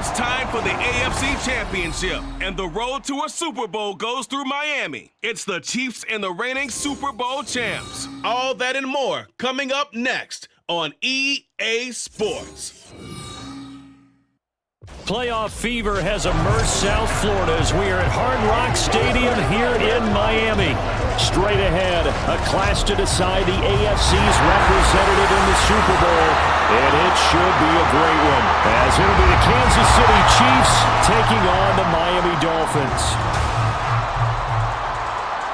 It's time for the AFC Championship, and the road to a Super Bowl goes through Miami. It's the Chiefs and the reigning Super Bowl champs. All that and more coming up next on EA Sports. Playoff fever has emerged South Florida as we are at Hard Rock Stadium here in Miami. Straight ahead, a clash to decide the AFC's representative in the Super Bowl, and it should be a great one, as it'll be the Kansas City Chiefs taking on the Miami Dolphins.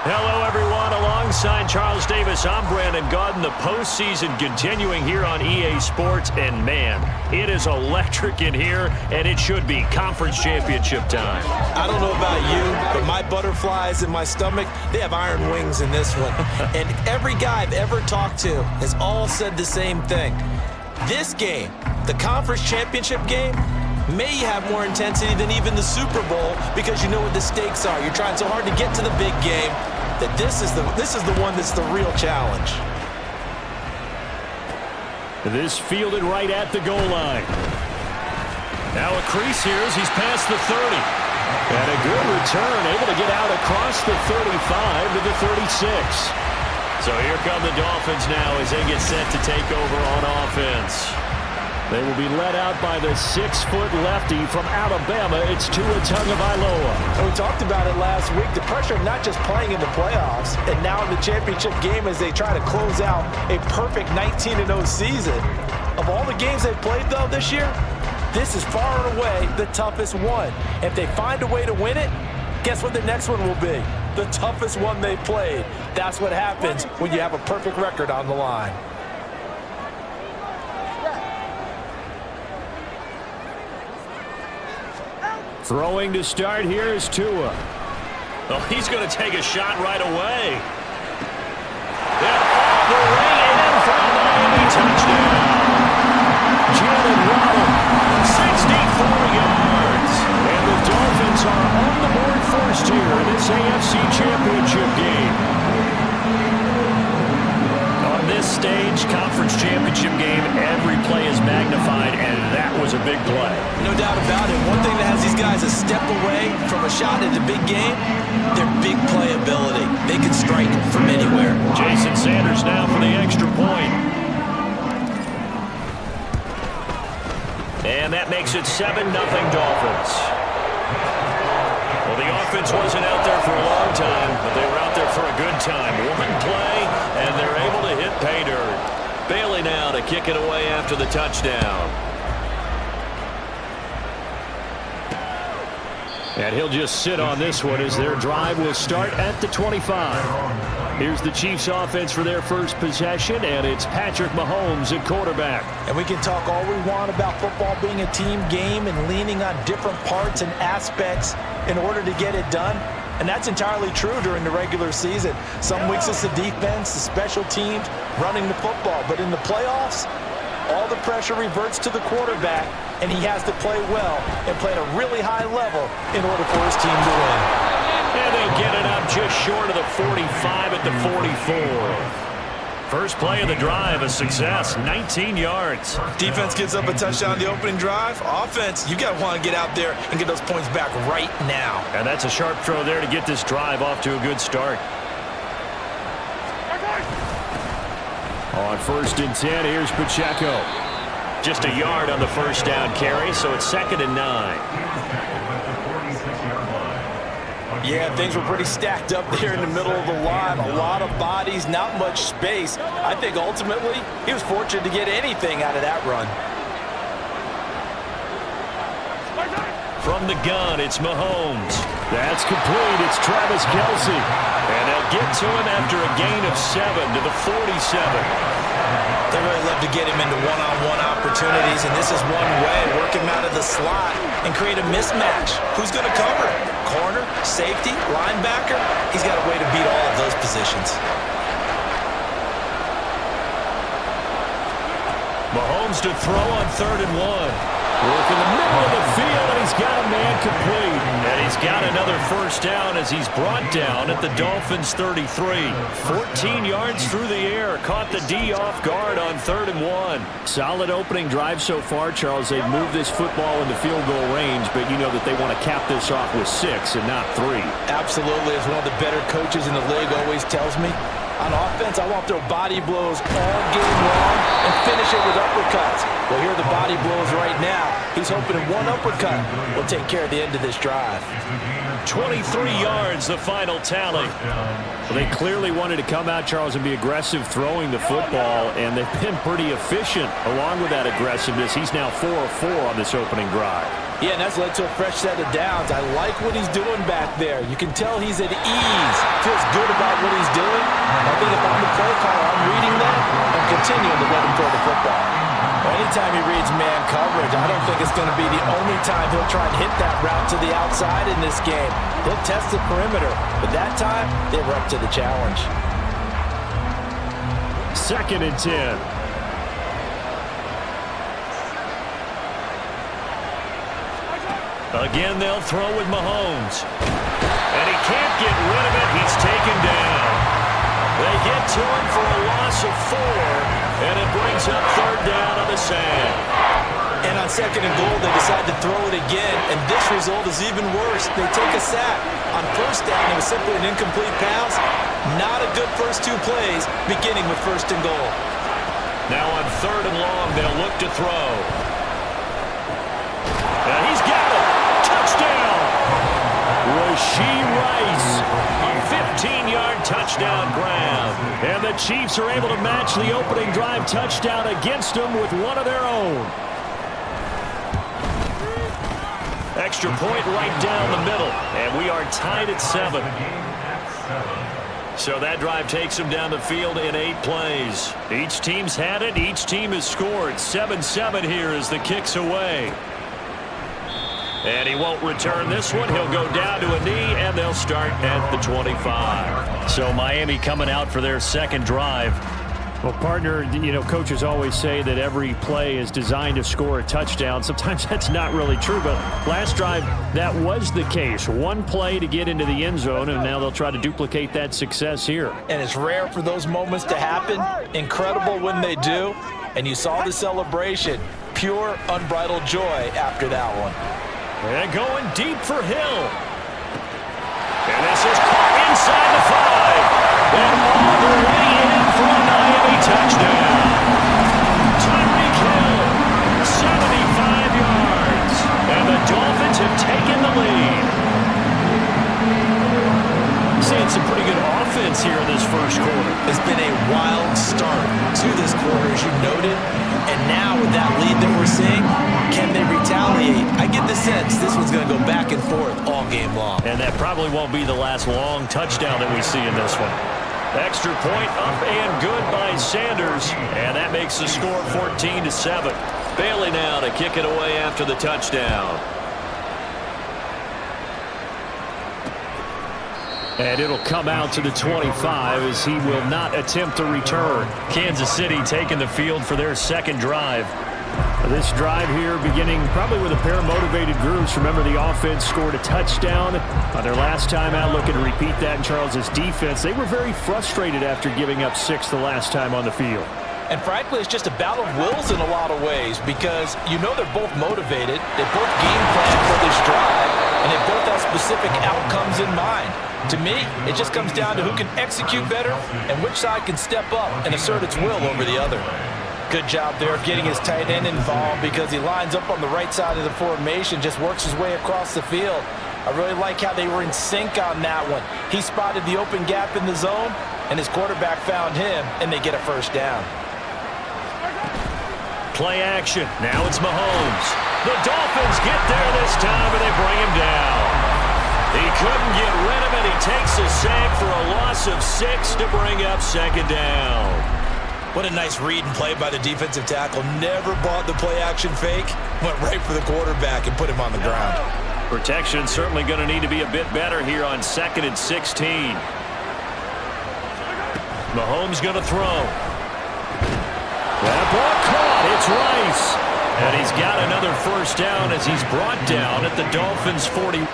Hello, everyone. Alongside Charles Davis, I'm Brandon Gaudin. The postseason continuing here on EA Sports, and man, it is electric in here, and it should be conference championship time. I don't know about you, but my butterflies in my stomach, they have iron wings in this one. And every guy I've ever talked to has all said the same thing. This game, the conference championship game, may have more intensity than even the Super Bowl because you know what the stakes are. You're trying so hard to get to the big game that this is the one that's the real challenge. This fielded right at the goal line. Now a crease here as he's past the 30. And a good return, able to get out across the 35 to the 36. So here come the Dolphins now as they get set to take over on offense. They will be led out by the 6-foot lefty from Alabama. It's Tua Tagovailoa. And we talked about it last week. The pressure of not just playing in the playoffs and now in the championship game as they try to close out a perfect 19-0 season. Of all the games they've played, though, this year, this is far and away the toughest one. If they find a way to win it, guess what the next one will be? The toughest one they've played. That's what happens when you have a perfect record on the line. Throwing to start here is Tua. Oh, he's going to take a shot right away. And all the way in for a Miami touchdown. Jalen Waddle, 64 yards. And the Dolphins are on the board first here in this AFC Championship game. On this stage, conference championship game, every play is magnified, and that was a big play. No doubt about it. One thing that has these guys a step away from a shot at the big game, their big play ability. They can strike from anywhere. Jason Sanders now for the extra point. And that makes it 7-0 Dolphins. Well, the offense wasn't out there for a long time, but they were out there for a good time. One play, and they're able to hit pay dirt. Bailey now to kick it away after the touchdown. And he'll just sit on this one as their drive will start at the 25. Here's the Chiefs offense for their first possession, and it's Patrick Mahomes at quarterback. And we can talk all we want about football being a team game and leaning on different parts and aspects in order to get it done. And that's entirely true during the regular season. Some weeks it's the defense, the special teams, running the football. But in the playoffs, all the pressure reverts to the quarterback, and he has to play well and play at a really high level in order for his team to win. And they get it up just short of the 45 at the 44. First play of the drive, a success, 19 yards. Defense gives up a touchdown the opening drive. Offense, you got to want to get out there and get those points back right now. And that's a sharp throw there to get this drive off to a good start. On 1st and 10, here's Pacheco. Just a yard on the first down carry, so it's 2nd and 9. Yeah, things were pretty stacked up there in the middle of the line. A lot of bodies, not much space. I think ultimately he was fortunate to get anything out of that run. From the gun, it's Mahomes. That's complete. It's Travis Kelce. And they'll get to him after a gain of 7 to the 47. They really love to get him into one-on-one opportunities, and this is one way, work him out of the slot and create a mismatch. Who's going to cover? Corner, safety, linebacker? He's got a way to beat all of those positions. Mahomes to throw on 3rd and 1. Work in the middle of the field, and he's got a man complete. And he's got another first down as he's brought down at the Dolphins' 33. 14 yards through the air. Caught the D off guard on 3rd and 1. Solid opening drive so far, Charles. They've moved this football into field goal range, but you know that they want to cap this off with 6 and not 3. Absolutely. As one of the better coaches in the league always tells me, on offense, I want to throw body blows all game long and finish it with uppercuts. Well, here are the body blows right now. He's hoping one uppercut will take care of the end of this drive. 23 yards, the final tally. Well, they clearly wanted to come out, Charles, and be aggressive throwing the football, and they've been pretty efficient along with that aggressiveness. He's now 4 of 4 on this opening drive. Yeah, and that's led to a fresh set of downs. I like what he's doing back there. You can tell he's at ease. Feels good about what he's doing. I think if I'm the play caller, I'm reading that and continuing to let him throw the football. Anytime he reads man coverage, I don't think it's going to be the only time he'll try and hit that route to the outside in this game. He'll test the perimeter, but that time, they were up to the challenge. 2nd and 10. Again, they'll throw with Mahomes. And he can't get rid of it. He's taken down. They get to him for a loss of 4, and it brings up 3rd down on the sand. And on 2nd and goal, they decide to throw it again, and this result is even worse. They take a sack. On 1st down, it was simply an incomplete pass. Not a good first 2 plays, beginning with 1st and goal. Now on 3rd and long, they'll look to throw. And he's got it. Touchdown! Rashee Rice, a 15-yard touchdown grab. And the Chiefs are able to match the opening drive touchdown against them with one of their own. Extra point right down the middle, and we are tied at 7. So that drive takes them down the field in 8 plays. Each team's had it. Each team has scored. 7-7 here as the kick's away. And he won't return this one. He'll go down to a knee, and they'll start at the 25. So Miami coming out for their 2nd drive. Well, partner, you know, coaches always say that every play is designed to score a touchdown. Sometimes that's not really true, but last drive, that was the case. One play to get into the end zone, and now they'll try to duplicate that success here. And it's rare for those moments to happen. Incredible when they do. And you saw the celebration. Pure, unbridled joy after that one. And going deep for Hill. And this is caught inside the 5. And all the way in for a Miami touchdown. Tyreek Hill, 75 yards. And the Dolphins have taken the lead. Seeing some pretty good offense here in this first quarter. It's been a wild start to this quarter, as you noted. And now with that lead that we're seeing, can they retaliate? I get the sense this one's going to go back and forth all game long. And that probably won't be the last long touchdown that we see in this one. Extra point up and good by Sanders. And that makes the score 14-7. Bailey now to kick it away after the touchdown. And it'll come out to the 25 as he will not attempt to return. Kansas City taking the field for their 2nd drive. This drive here beginning probably with a pair of motivated groups. Remember, the offense scored a touchdown on their last time out. Looking to repeat that in Charles's defense. They were very frustrated after giving up 6 the last time on the field. And frankly, it's just a battle of wills in a lot of ways because you know they're both motivated. They both game plan for this drive, and they both have specific outcomes in mind. To me, it just comes down to who can execute better and which side can step up and assert its will over the other. Good job there getting his tight end involved because he lines up on the right side of the formation, just works his way across the field. I really like how they were in sync on that one. He spotted the open gap in the zone, and his quarterback found him, and they get a first down. Play action. Now it's Mahomes. The Dolphins get there this time, and they bring him down. He couldn't get rid of it. He takes a sack for a loss of 6 to bring up 2nd down. What a nice read and play by the defensive tackle. Never bought the play action fake. Went right for the quarterback and put him on the ground. Protection certainly going to need to be a bit better here on 2nd and 16. Mahomes going to throw. That ball caught. It's Rice. And he's got another first down as he's brought down at the Dolphins' 40.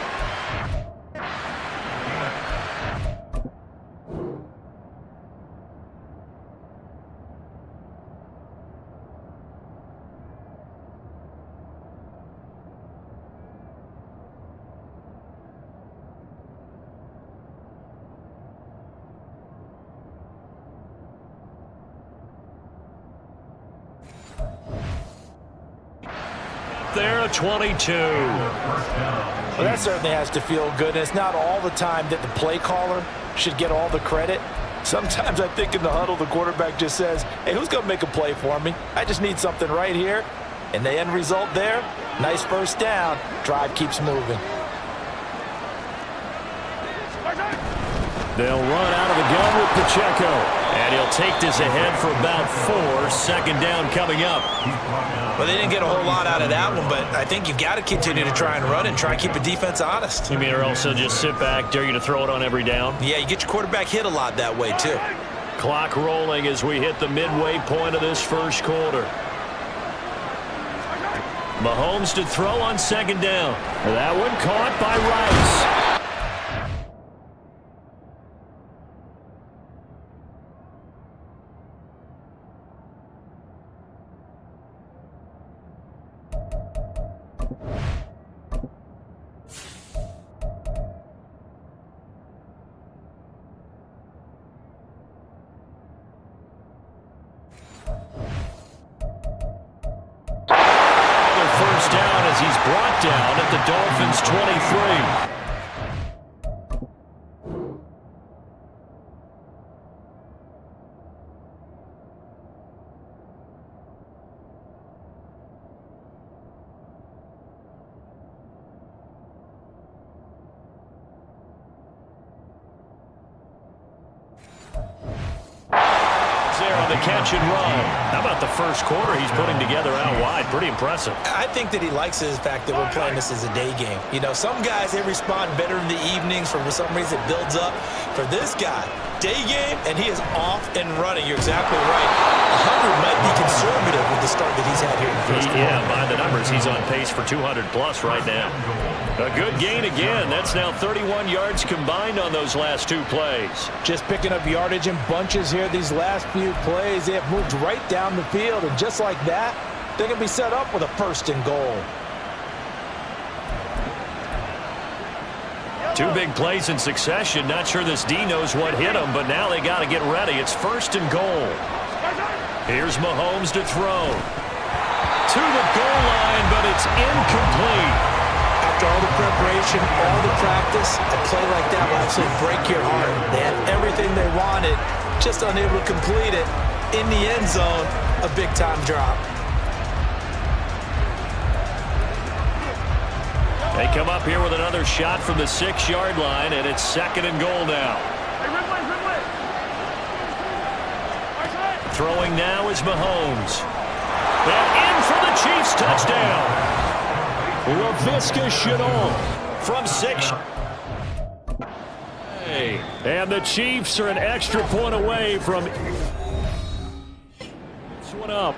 There, a 22. Well, that certainly has to feel good. And it's not all the time that the play caller should get all the credit. Sometimes I think in the huddle, the quarterback just says, hey, who's going to make a play for me? I just need something right here. And the end result there, nice first down. Drive keeps moving. They'll run out of the gun with Pacheco. And he'll take this ahead for about 4. Second down coming up. Well, they didn't get a whole lot out of that one, but I think you've got to continue to try and run and try and keep the defense honest. You mean or also just sit back, dare you to throw it on every down? Yeah, you get your quarterback hit a lot that way, too. Clock rolling as we hit the midway point of this first quarter. Mahomes to throw on second down. That one caught by Rice. First down as he's brought down at the Dolphins' 23. The catch and run. How about the first quarter he's putting together out wide? Pretty impressive. I think that he likes the fact that we're playing this as a day game. You know, some guys, they respond better in the evenings. For some reason, it builds up. For this guy, day game, and he is off and running. You're exactly right. 100 might be conservative with the start that he's had here in the first quarter. Yeah, by the numbers, he's on pace for 200-plus right now. A good gain again. That's now 31 yards combined on those last 2 plays. Just picking up yardage in bunches here these last few plays. They have moved right down the field, and just like that, they're going to be set up with a first and goal. 2 big plays in succession. Not sure this D knows what hit him, but now they got to get ready. It's first and goal. Here's Mahomes to throw. To the goal line, but it's incomplete. After all the preparation, all the practice, a play like that will actually break your heart. They had everything they wanted, just unable to complete it. In the end zone, a big-time drop. They come up here with another shot from the 6-yard line, and it's second and goal now. Throwing now is Mahomes. And in for the Chiefs touchdown. LaVisca Chenault from 6. And the Chiefs are an extra point away from this one up.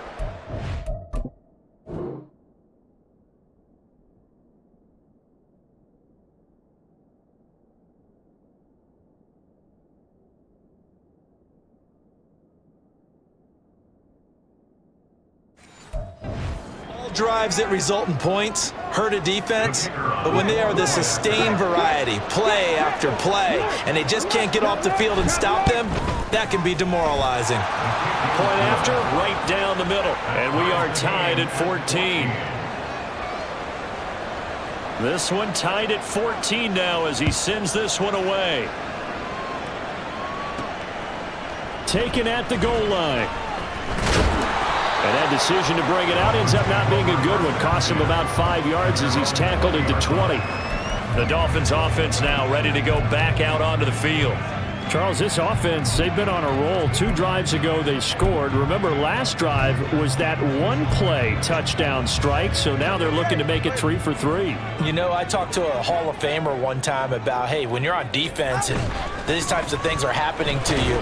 Drives that result in points hurt a defense, but when they are the sustained variety, play after play, and they just can't get off the field and stop them, that can be demoralizing. Point after, right down the middle, and we are tied at 14. This one tied at 14 now as he sends this one away. Taken at the goal line. And that decision to bring it out ends up not being a good one. Costs him about 5 yards as he's tackled into 20. The Dolphins offense now ready to go back out onto the field. Charles, this offense, they've been on a roll. 2 drives ago they scored. Remember, last drive was that 1-play touchdown strike, so now they're looking to make it 3 for 3. You know, I talked to a Hall of Famer one time about, hey, when you're on defense and these types of things are happening to you,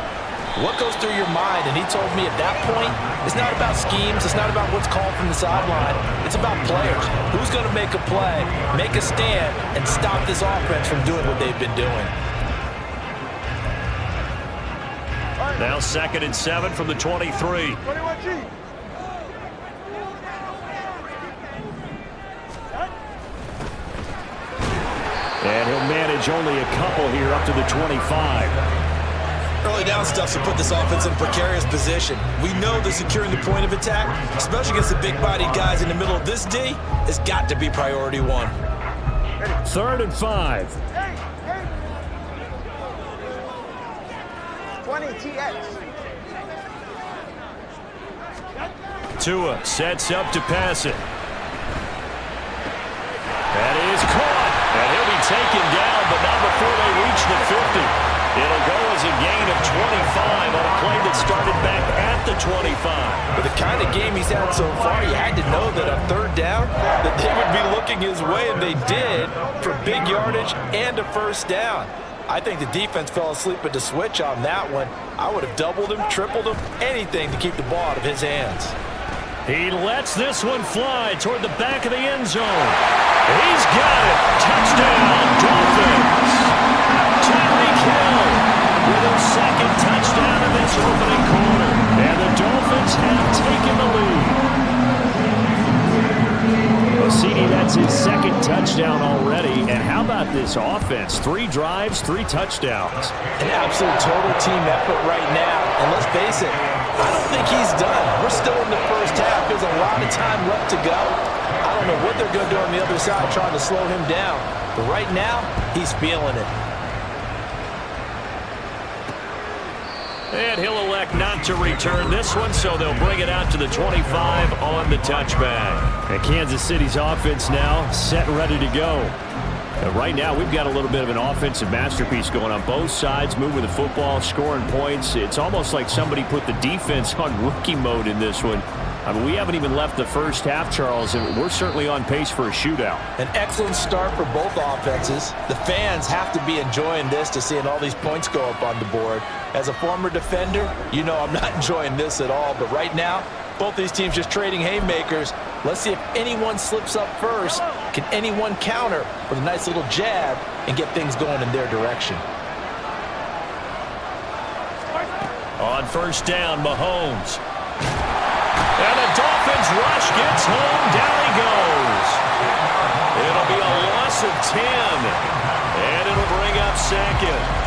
What goes through your mind? And he told me at that point, it's not about schemes. It's not about what's called from the sideline. It's about players. Who's going to make a play, make a stand, and stop this offense from doing what they've been doing. Now 2nd and 7 from the 23. And he'll manage only a couple here up to the 25. Early down stuff should put this offense in a precarious position. We know that securing the point of attack, especially against the big-bodied guys in the middle of this D, has got to be priority one. 3rd and 5. 20 TX. Tua sets up to pass it. That is caught. And he'll be taken down, but not before they reach the 50. It'll go as a gain of 25 on a play that started back at the 25. With the kind of game he's had so far, you had to know that on 3rd down, that they would be looking his way, and they did, for big yardage and a 1st down. I think the defense fell asleep at the switch on that one. I would have doubled him, tripled him, anything to keep the ball out of his hands. He lets this one fly toward the back of the end zone. He's got it. Touchdown, Dolphins. Tyreek Hill with his 2nd touchdown of this opening quarter. And the Dolphins have taken the lead. Well, CD, that's his 2nd touchdown already. And how about this offense? 3 drives, 3 touchdowns. An absolute total team effort right now. And let's face it, I don't think he's done. We're still in the 1st half. There's a lot of time left to go. I don't know what they're going to do on the other side trying to slow him down. But right now, he's feeling it. And he'll elect not to return this one, so they'll bring it out to the 25 on the touchback. And Kansas City's offense now set and ready to go. Right now, we've got a little bit of an offensive masterpiece going on both sides, moving the football, scoring points. It's almost like somebody put the defense on rookie mode in this one. I mean, we haven't even left the 1st half, Charles, and we're certainly on pace for a shootout. An excellent start for both offenses. The fans have to be enjoying this to seeing all these points go up on the board. As a former defender, you know I'm not enjoying this at all, but right now, both these teams just trading haymakers. Let's see if anyone slips up first. Can anyone counter with a nice little jab and get things going in their direction? On 1st down, Mahomes. And the Dolphins rush gets home. Down he goes. It'll be a loss of 10. And it'll bring up 2nd.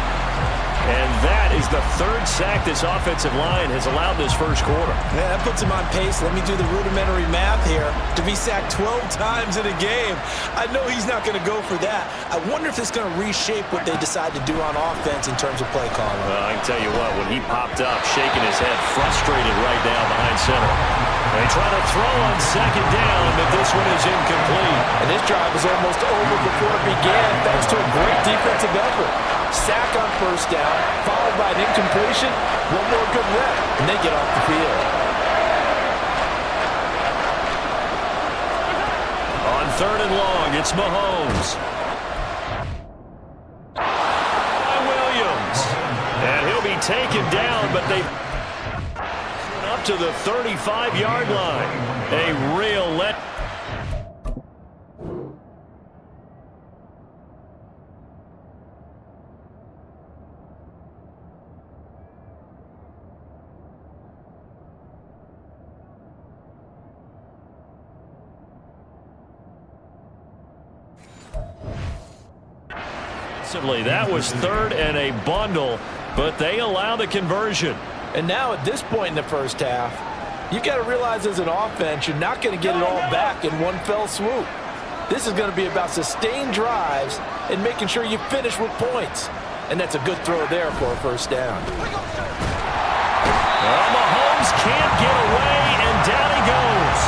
And that is the 3rd sack this offensive line has allowed this 1st quarter. Yeah, that puts him on pace. Let me do the rudimentary math here. To be sacked 12 times in a game, I know he's not going to go for that. I wonder if it's going to reshape what they decide to do on offense in terms of play calling. Well, I can tell you what, when he popped up, shaking his head, frustrated right down behind center. They try to throw on 2nd down, but this one is incomplete. And this drive was almost over before it began, thanks to a great defensive effort. Sack on 1st down, followed by an incompletion, one more good rep, and they get off the field. On 3rd and long, it's Mahomes. Williams. And he'll be taken down, but they up to the 35-yard line. A real let. That was 3rd and a bundle, but they allow the conversion. And now at this point in the 1st half, you've got to realize as an offense, you're not going to get it all back in one fell swoop. This is going to be about sustained drives and making sure you finish with points. And that's a good throw there for a 1st down. Well, Mahomes can't get away, and down he goes.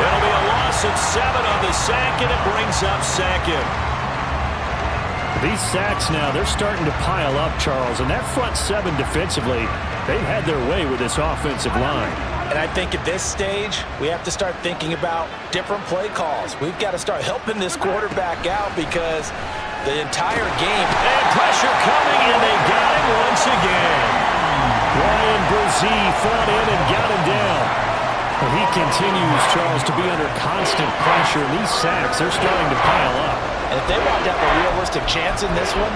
It'll be a loss of 7 on the sack, and it brings up 2nd. These sacks now, they're starting to pile up, Charles, and that front 7 defensively, they've had their way with this offensive line. And I think at this stage, we have to start thinking about different play calls. We've got to start helping this quarterback out because the entire game. And pressure coming, and they got him once again. Ryan Brzee fought in and got him down. Well, he continues, Charles, to be under constant pressure. These sacks, they're starting to pile up. And if they want to have a realistic chance in this one,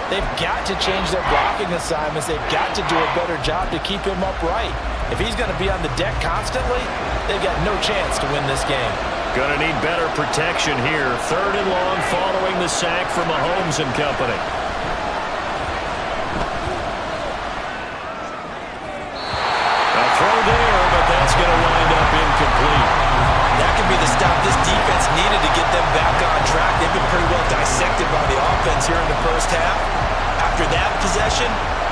they've got to change their blocking assignments. They've got to do a better job to keep him upright. If he's going to be on the deck constantly, they've got no chance to win this game. Going to need better protection here. 3rd and long following the sack from Mahomes and company. A throw there, but that's going to wind up incomplete. That could be the stop this defense needed to get them back on track. They've been pretty well dissected by the offense here in the first half. After that possession,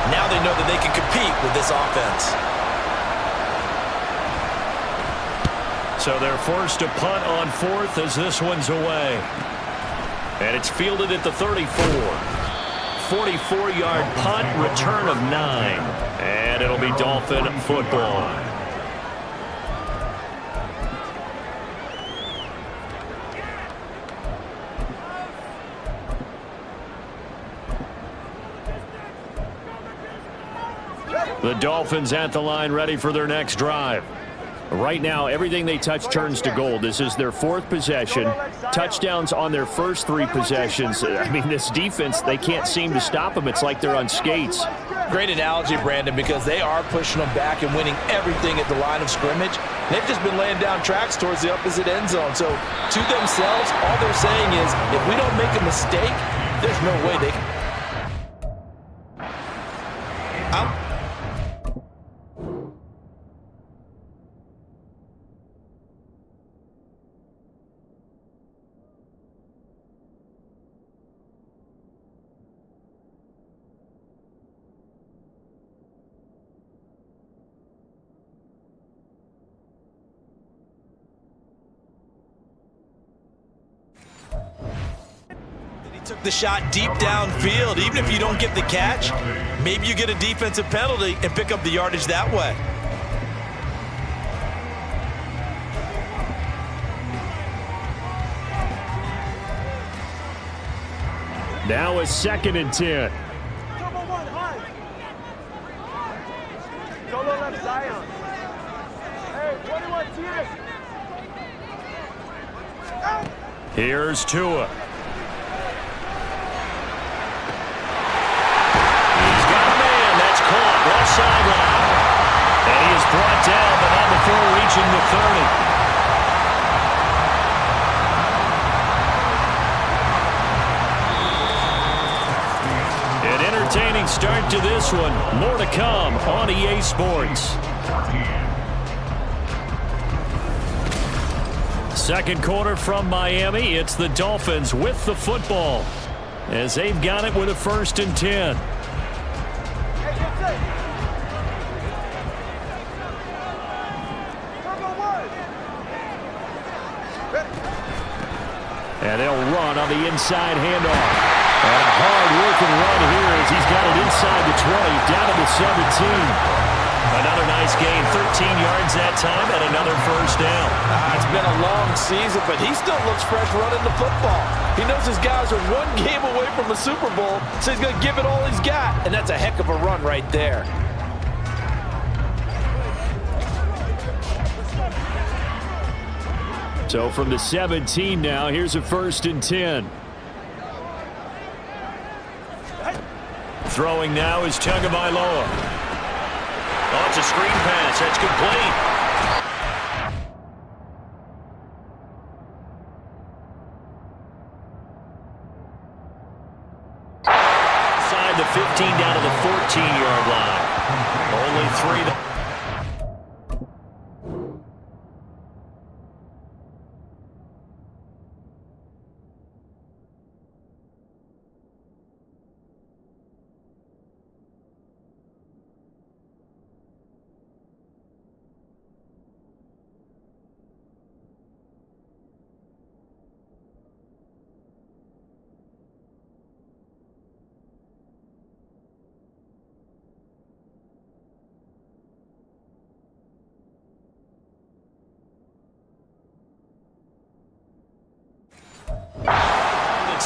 now they know that they can compete with this offense. So they're forced to punt on 4th as this one's away. And it's fielded at the 34. 44-yard punt, return of 9. And it'll be Dolphin football. The Dolphins at the line, ready for their next drive. Right now, everything they touch turns to gold. This is their 4th possession. Touchdowns on their first 3 possessions. I mean, this defense, they can't seem to stop them. It's like they're on skates. Great analogy, Brandon, because they are pushing them back and winning everything at the line of scrimmage. They've just been laying down tracks towards the opposite end zone. So, to themselves, all they're saying is, if we don't make a mistake, there's no way they can. Took the shot deep downfield. Even if you don't get the catch, maybe you get a defensive penalty and pick up the yardage that way. Now a 2nd and 10. Solo left Zion. Hey, 21 tears. Here's Tua. Left sideline. And he is brought down, but not before reaching the 30. An entertaining start to this one. More to come on EA Sports. 2nd quarter from Miami. It's the Dolphins with the football as they've got it with a 1st and 10. And they'll run on the inside handoff. And a hard-working run here as he's got it inside the 20, down to the 17. Another nice gain, 13 yards that time, and another 1st down. It's been a long season, but he still looks fresh running the football. He knows his guys are 1 game away from a Super Bowl, so he's going to give it all he's got. And that's a heck of a run right there. So from the 17 now, here's a 1st and 10. Throwing now is Tagovailoa. Oh, it's a screen pass. That's complete. Inside the 15 down to the 14-yard line. Only 3 to...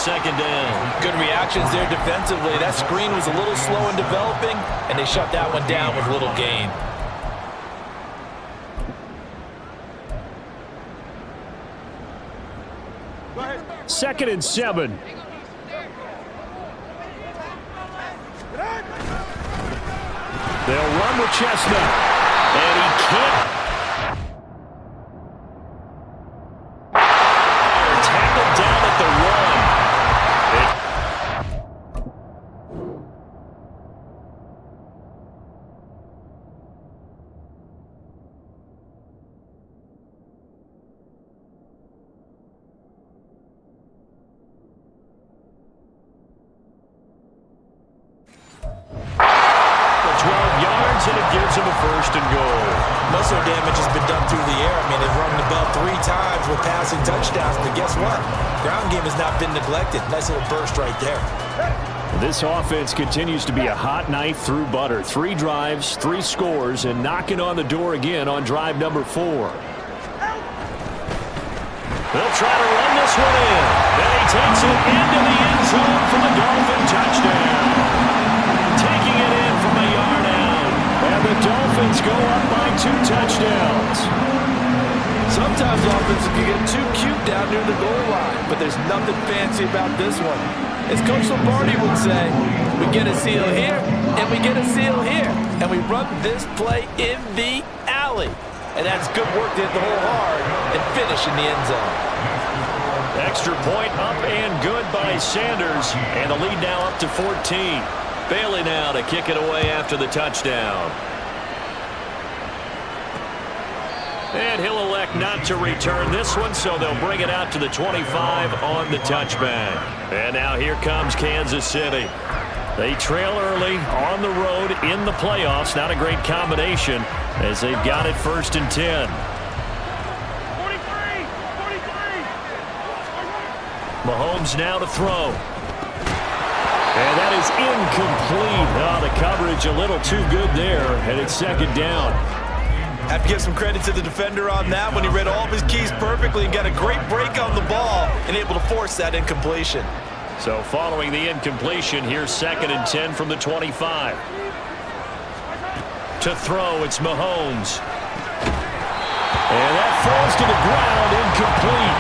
second down. Good reactions there defensively. That screen was a little slow in developing, and they shut that one down with little gain. Second and 7. They'll run with Chestnut. And he can't. Tackled down at the 12 yards, and it gives him a first and goal. Muscle damage has been done through the air. I mean, they've run the ball 3 times with passing touchdowns, but guess what? Ground game has not been neglected. Nice little burst right there. This offense continues to be a hot knife through butter. 3 drives, 3 scores, and knocking on the door again on drive number 4. They'll try to run this one in. Then he takes it into the end zone for the Dolphin touchdown. Taking it in from a yard out. And the Dolphins go up by 2 touchdowns. Sometimes offenses can get too cute down near the goal line, but there's nothing fancy about this one. As Coach Lombardi would say, we get a seal here, and we get a seal here, and we run this play in the alley. And that's good work to hit the hole hard and finish in the end zone. Extra point up and good by Sanders, and the lead now up to 14. Bailey now to kick it away after the touchdown. And he'll elect not to return this one, so they'll bring it out to the 25 on the touchback. And now here comes Kansas City. They trail early on the road in the playoffs. Not a great combination as they've got it 1st and 10. 43! Mahomes now to throw. And that is incomplete. Oh, the coverage a little too good there, and it's 2nd down. Have to give some credit to the defender on that when he read all of his keys perfectly and got a great break on the ball and able to force that incompletion. So following the incompletion, here's 2nd and 10 from the 25. To throw, it's Mahomes. And that falls to the ground, incomplete.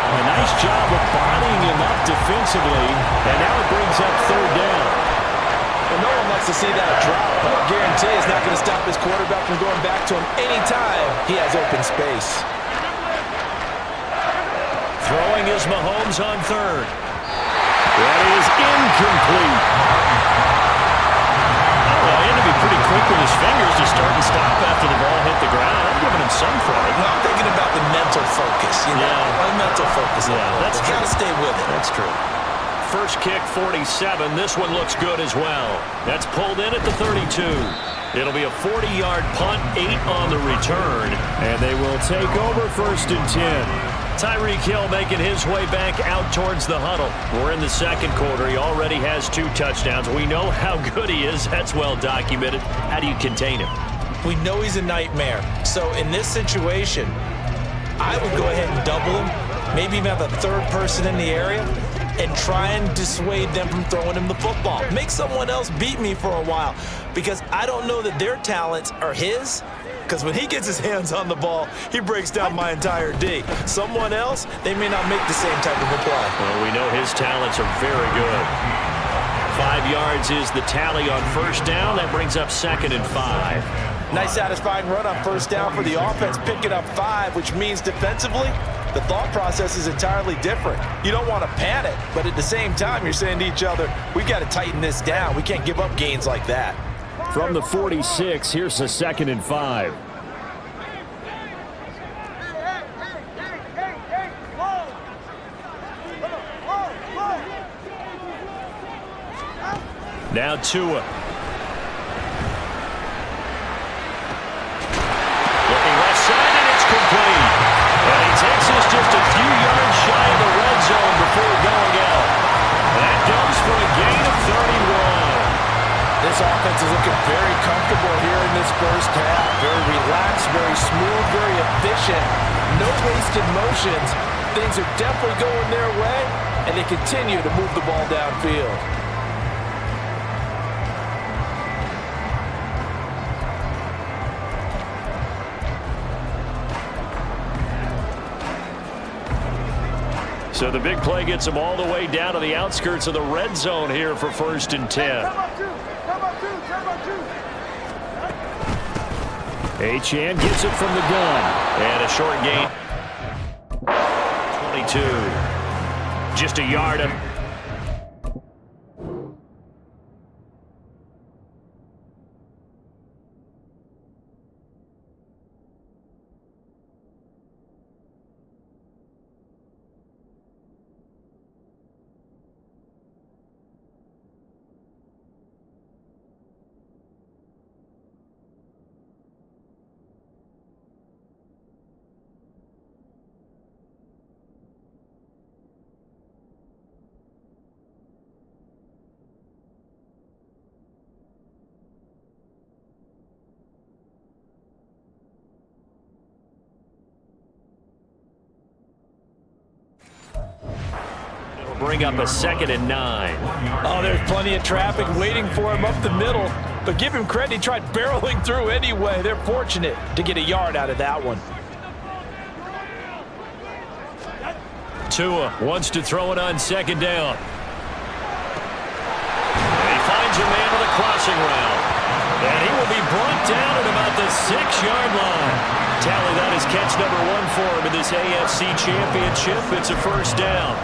A nice job of bodying him up defensively, and now it brings up 3rd down. Well, no one likes to see that drop, but I guarantee it's not going to stop his quarterback from going back to him anytime he has open space. Throwing is Mahomes on 3rd. That is incomplete. Well, he had to be pretty quick with his fingers to start and stop after the ball hit the ground. I'm giving him some credit. No, I'm thinking about the mental focus. You know, Yeah. mental focus. Yeah, that's true. Got to stay with it. That's true. First kick, 47. This one looks good as well. That's pulled in at the 32. It'll be a 40-yard punt, 8 on the return, and they will take over 1st and 10. Tyreek Hill making his way back out towards the huddle. We're in the 2nd quarter. He already has 2 touchdowns. We know how good he is. That's well documented. How do you contain him? We know he's a nightmare. So in this situation, I would go ahead and double him, maybe even have a 3rd person in the area, and try and dissuade them from throwing him the football. Make someone else beat me for a while, because I don't know that their talents are his, because when he gets his hands on the ball, he breaks down my entire D. Someone else, they may not make the same type of a play. Well, we know his talents are very good. 5 yards is the tally on 1st down. That brings up 2nd and 5. Nice satisfying run on 1st down for the offense, picking up 5, which means defensively, the thought process is entirely different. You don't want to panic, but at the same time, you're saying to each other, we've got to tighten this down. We can't give up gains like that. From the 46, here's the 2nd and 5. Now Tua. Looking left side, and it's complete. And he takes us just a few yards shy of the red zone before going out. That goes for a gain of 31. This offense is looking very comfortable here in this 1st half. Very relaxed, very smooth, very efficient. No wasted motions. Things are definitely going their way. and they continue to move the ball downfield. So the big play gets them all the way down to the outskirts of the red zone here for 1st and 10. Achane gets it from the gun. And a short gain. 22. Just a yard of... Bring up a 2nd and 9. Oh, there's plenty of traffic waiting for him up the middle. But give him credit, he tried barreling through anyway. They're fortunate to get a yard out of that one. Tua wants to throw it on 2nd down. And he finds a man with a crossing route. And he will be brought down at about the 6-yard line. Tally, that is catch number 1 for him in this AFC Championship. It's a 1st down.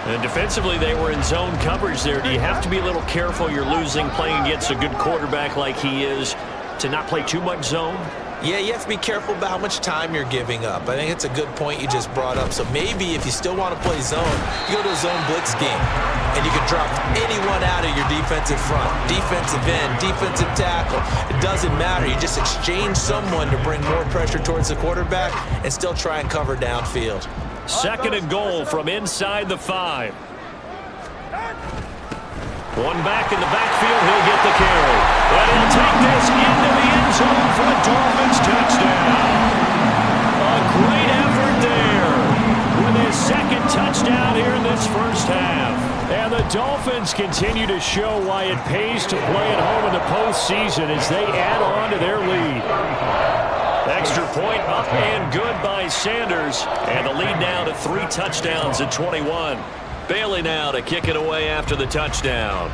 And defensively, they were in zone coverage there. Do you have to be a little careful? You're losing, playing against a good quarterback like he is, to not play too much zone? Yeah, you have to be careful about how much time you're giving up. I think it's a good point you just brought up. So maybe if you still want to play zone, you go to a zone blitz game, and you can drop anyone out of your defensive front, defensive end, defensive tackle. It doesn't matter. You just exchange someone to bring more pressure towards the quarterback and still try and cover downfield. 2nd and goal from inside the 5. One back in the backfield, he'll get the carry. And he'll take this into the end zone for a Dolphins touchdown. A great effort there with his 2nd touchdown here in this 1st half. And the Dolphins continue to show why it pays to play at home in the postseason as they add on to their lead. Extra point up and good by Sanders. And the lead now to 3 touchdowns at 21. Bailey now to kick it away after the touchdown.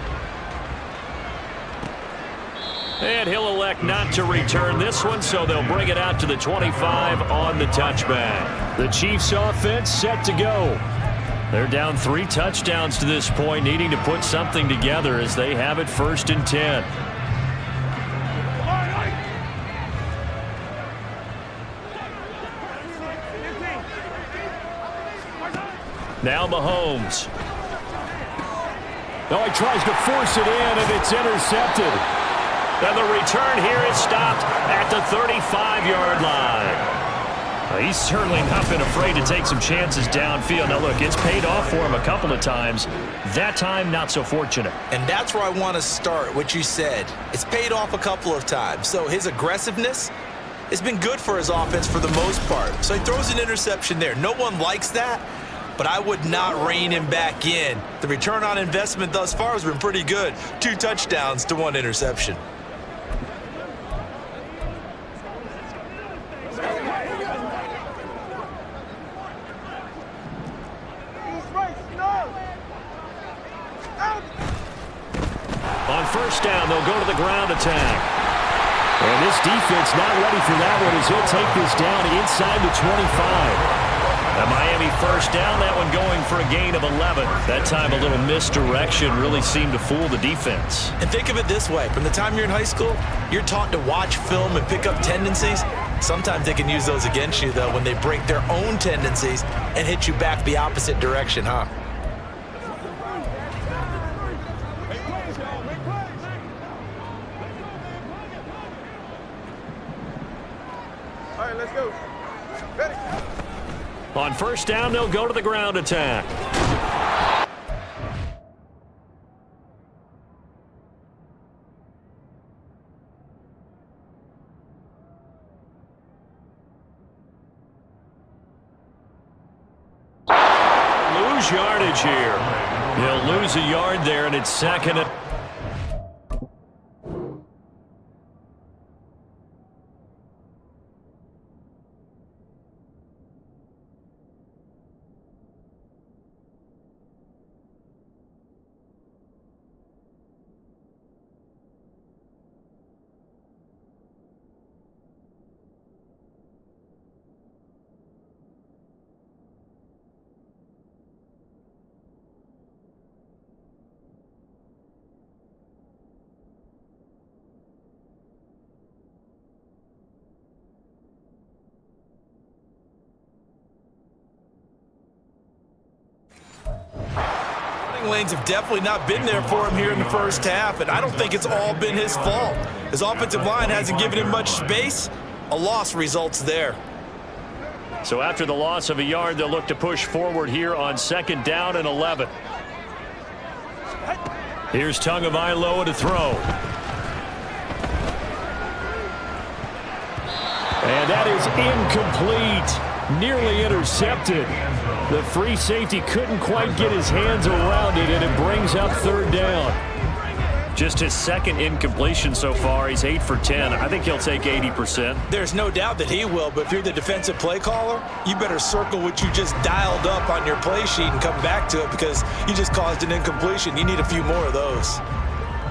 And he'll elect not to return this one, so they'll bring it out to the 25 on the touchback. The Chiefs offense set to go. They're down 3 touchdowns to this point, needing to put something together as they have it 1st and 10. Now Mahomes. Oh, he tries to force it in, and it's intercepted. And the return here is stopped at the 35-yard line. He's certainly not been afraid to take some chances downfield. Now, look, it's paid off for him a couple of times. That time, not so fortunate. And that's where I want to start, what you said. It's paid off a couple of times. So his aggressiveness has been good for his offense for the most part. So he throws an interception there. No one likes that, but I would not rein him back in. The return on investment thus far has been pretty good. 2 touchdowns to 1 interception. On 1st down, they'll go to the ground attack. And this defense not ready for that one as he'll take this down inside the 25. A Miami 1st down, that one going for a gain of 11. That time a little misdirection really seemed to fool the defense. And think of it this way. From the time you're in high school, you're taught to watch film and pick up tendencies. Sometimes they can use those against you, though, when they break their own tendencies and hit you back the opposite direction, huh? All right, let's go. Ready? On 1st down, they'll go to the ground attack. Lose yardage here. He'll lose a yard there, and it's second and... Lanes have definitely not been there for him here in the first half, and I don't think it's all been his fault. His offensive line hasn't given him much space. A loss results there. So after the loss of a yard, they'll look to push forward here on 2nd down and 11. Here's Tagovailoa to throw. And that is incomplete. Nearly intercepted. The free safety couldn't quite get his hands around it, and it brings up 3rd down. Just his 2nd incompletion so far. He's 8 for 10. I think he'll take 80%. There's no doubt that he will, but if you're the defensive play caller, you better circle what you just dialed up on your play sheet and come back to it, because you just caused an incompletion. You need a few more of those.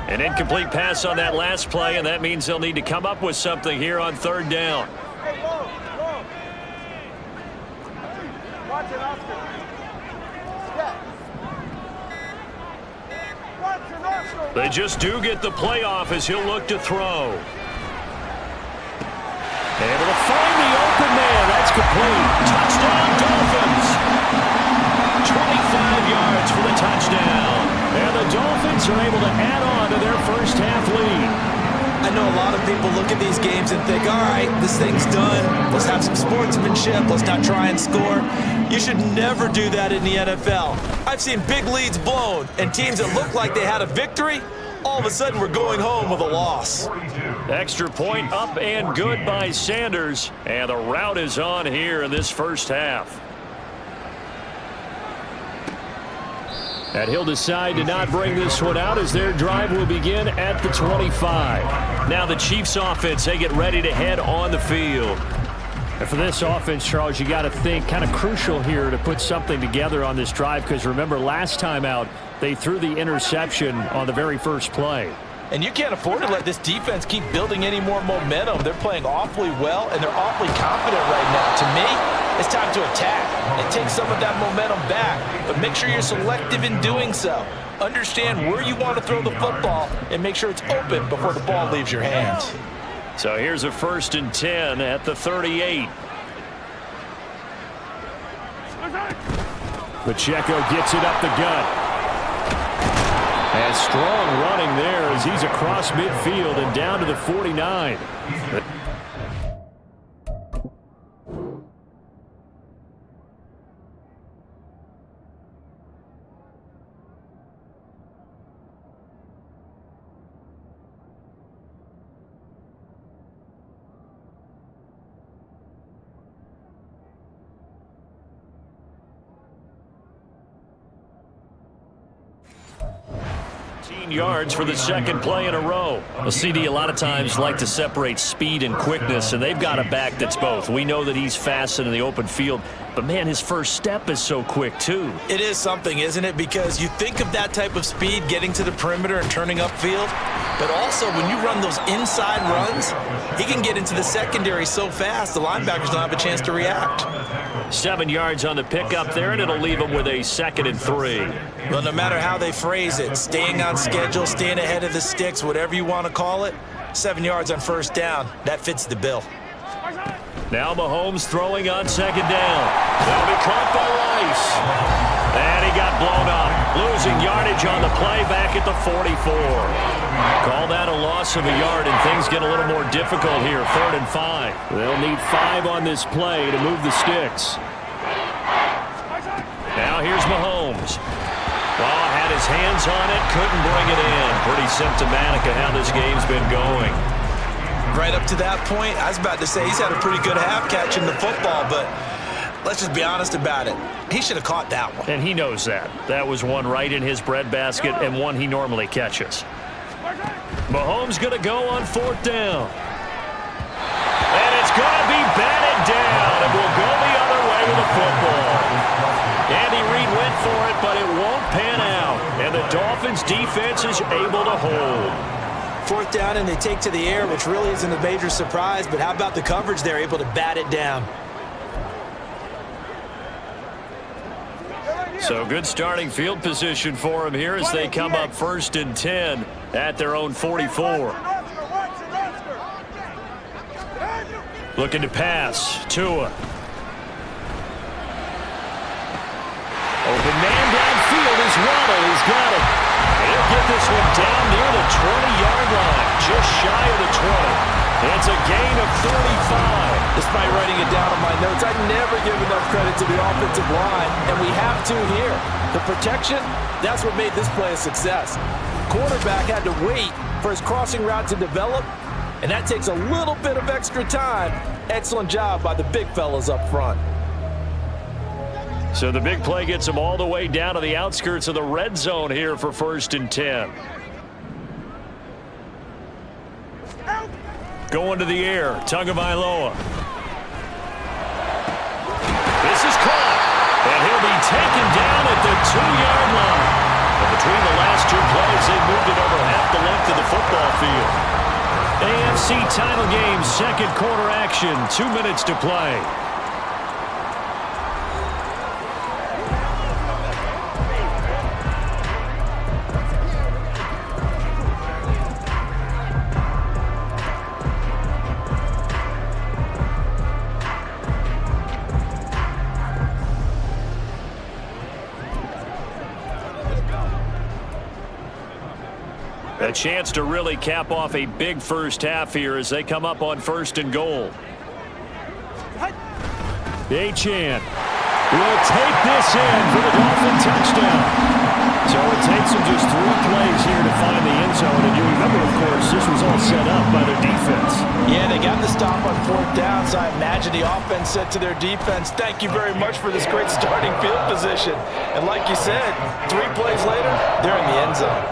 An incomplete pass on that last play, and that means they'll need to come up with something here on 3rd down. They just do get the playoff as he'll look to throw. Able to find the open man. That's complete. Touchdown, Dolphins. 25 yards for the touchdown. And the Dolphins are able to add on to their first half lead. I know a lot of people look at these games and think, all right, this thing's done. Let's have some sportsmanship. Let's not try and score. You should never do that in the NFL. I've seen big leads blown, and teams that look like they had a victory, all of a sudden we're going home with a loss. Extra point up and good by Sanders. And the route is on here in this first half. And he'll decide to not bring this one out as their drive will begin at the 25. Now the Chiefs offense, they get ready to head on the field. And for this offense, Charles, you got to think kind of crucial here to put something together on this drive, because remember last time out, they threw the interception on the very first play. And you can't afford to let this defense keep building any more momentum. They're playing awfully well, and they're awfully confident right now. To me, it's time to attack and take some of that momentum back. But make sure you're selective in doing so. Understand where you want to throw the football and make sure it's open before the ball leaves your hands. So here's a 1st and 10 at the 38. Pacheco gets it up the gut. And strong running there as he's across midfield and down to the 49. 15 yards for the 2nd play in a row. Well, CD a lot of times like to separate speed and quickness, and they've got a back that's both. We know that he's fast in the open field, but man, his first step is so quick too. It is something, isn't it? Because you think of that type of speed getting to the perimeter and turning upfield, but also when you run those inside runs, he can get into the secondary so fast the linebackers don't have a chance to react. 7 yards on the pickup there, and it'll leave them with a 2nd and 3. Well, no matter how they phrase it, staying on schedule, staying ahead of the sticks, whatever you want to call it, 7 yards on 1st down, that fits the bill. Now Mahomes throwing on 2nd down. They'll be caught by Rice. And he got blown up. Losing yardage on the play back at the 44. Call that a loss of a yard, and things get a little more difficult here. 3rd and 5. They'll need 5 on this play to move the sticks. Now here's Mahomes. Well, had his hands on it, couldn't bring it in. Pretty symptomatic of how this game's been going. Right up to that point, I was about to say he's had a pretty good half catching the football, but Let's just be honest about it. He should have caught that one. And he knows that. That was one right in his breadbasket and one he normally catches. Mahomes going to go on 4th down. And it's going to be batted down. It will go the other way with the football. Andy Reid went for it, but it won't pan out. And the Dolphins defense is able to hold. 4th down and they take to the air, which really isn't a major surprise. But how about the coverage? They're able to bat it down. So good starting field position for him here as they come up 1st and 10 at their own 44. Looking to pass. Tua. Open man downfield is Waddle. He's got it. He'll get this one down near the 20-yard line, just shy of the 20. It's a gain of 35. Despite writing it down on my notes, I never give enough credit to the offensive line, and we have to here. The protection, that's what made this play a success. Quarterback had to wait for his crossing route to develop, and that takes a little bit of extra time. Excellent job by the big fellas up front. So the big play gets him all the way down to the outskirts of the red zone here for 1st and 10. Going to the air, Tagovailoa. This is caught, and he'll be taken down at the 2-yard line. And between the last two plays, they moved it over half the length of the football field. AFC title game, 2nd quarter action, 2 minutes to play. A chance to really cap off a big first half here as they come up on 1st and goal. Achane will take this in for the Dolphin touchdown. So it takes them just 3 plays here to find the end zone. And you remember, of course, this was all set up by their defense. Yeah, they got the stop on 4th down, so I imagine the offense said to their defense, thank you very much for this great starting field position. And like you said, 3 plays later, they're in the end zone.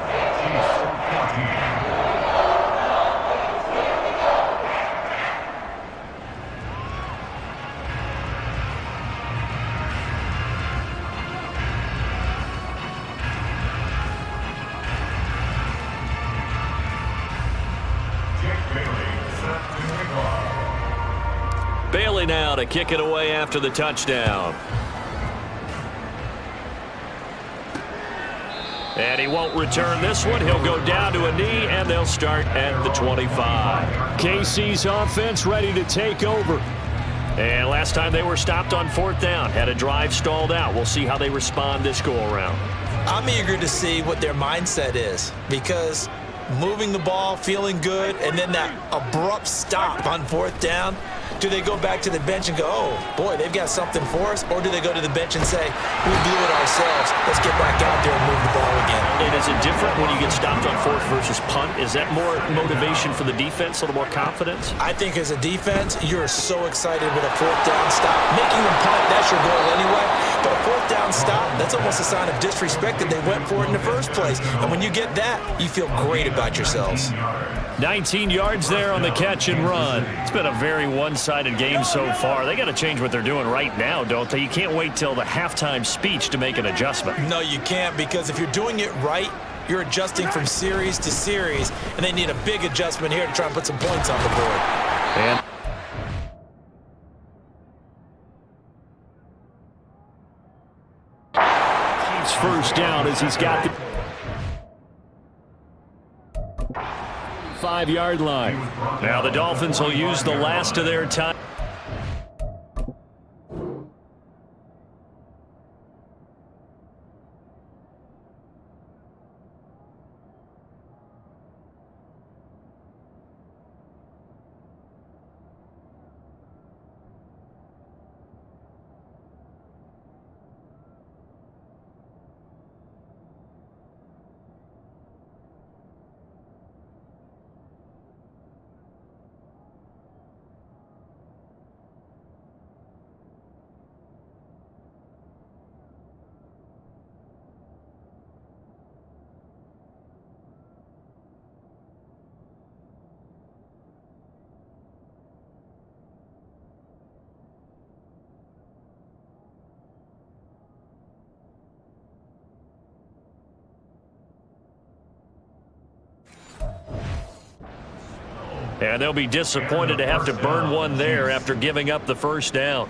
Bailey now to kick it away after the touchdown. And he won't return this one. He'll go down to a knee, and they'll start at the 25. KC's offense ready to take over. And last time they were stopped on 4th down, had a drive stalled out. We'll see how they respond this go-around. I'm eager to see what their mindset is, because moving the ball, feeling good, and then that abrupt stop on 4th down, do they go back to the bench and go, oh, boy, they've got something for us? Or do they go to the bench and say, we blew it ourselves, let's get back out there and move the ball again? And is it different when you get stopped on 4th versus punt? Is that more motivation for the defense, a little more confidence? I think as a defense, you're so excited with a 4th down stop. Making them punt, that's your goal anyway. But a 4th down stop, that's almost a sign of disrespect that they went for it in the first place. And when you get that, you feel great about yourselves. 19 yards there on the catch and run. It's been a very one-sided game so far. They got to change what they're doing right now, don't they? You can't wait till the halftime speech to make an adjustment. No, you can't, because if you're doing it right, you're adjusting from series to series, and they need a big adjustment here to try and put some points on the board. And Chiefs first down as he's got the 5-yard line. Now the Dolphins will use the last of their time. And they'll be disappointed to have to burn one there after giving up the first down.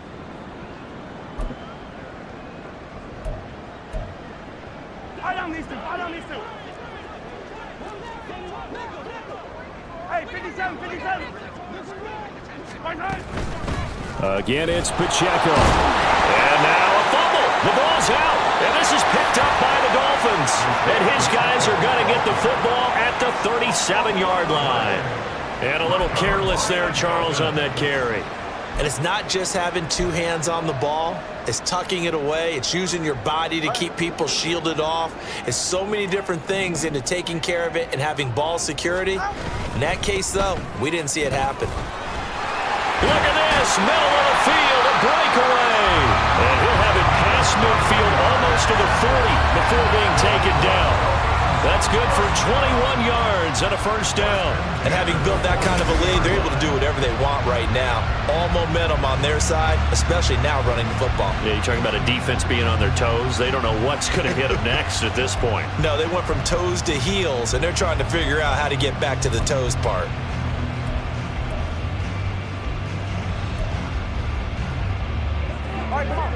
Fight on these two. Fight on these two. Hey, 57, 57. Again, it's Pacheco. And now a fumble. The ball's out. And this is picked up by the Dolphins. And his guys are going to get the football at the 37-yard line. And a little careless there, Charles, on that carry. And it's not just having two hands on the ball. It's tucking it away. It's using your body to keep people shielded off. It's so many different things into taking care of it and having ball security. In that case, though, we didn't see it happen. Look at this. Middle of the field, a breakaway. And he'll have it past midfield almost to the 40 before being taken down. That's good for 21 yards and a first down. And having built that kind of a lead, they're able to do whatever they want right now. All momentum on their side, especially now running the football. Yeah, you're talking about a defense being on their toes. They don't know what's going to hit them next at this point. No, they went from toes to heels, and they're trying to figure out how to get back to the toes part. All right, come on.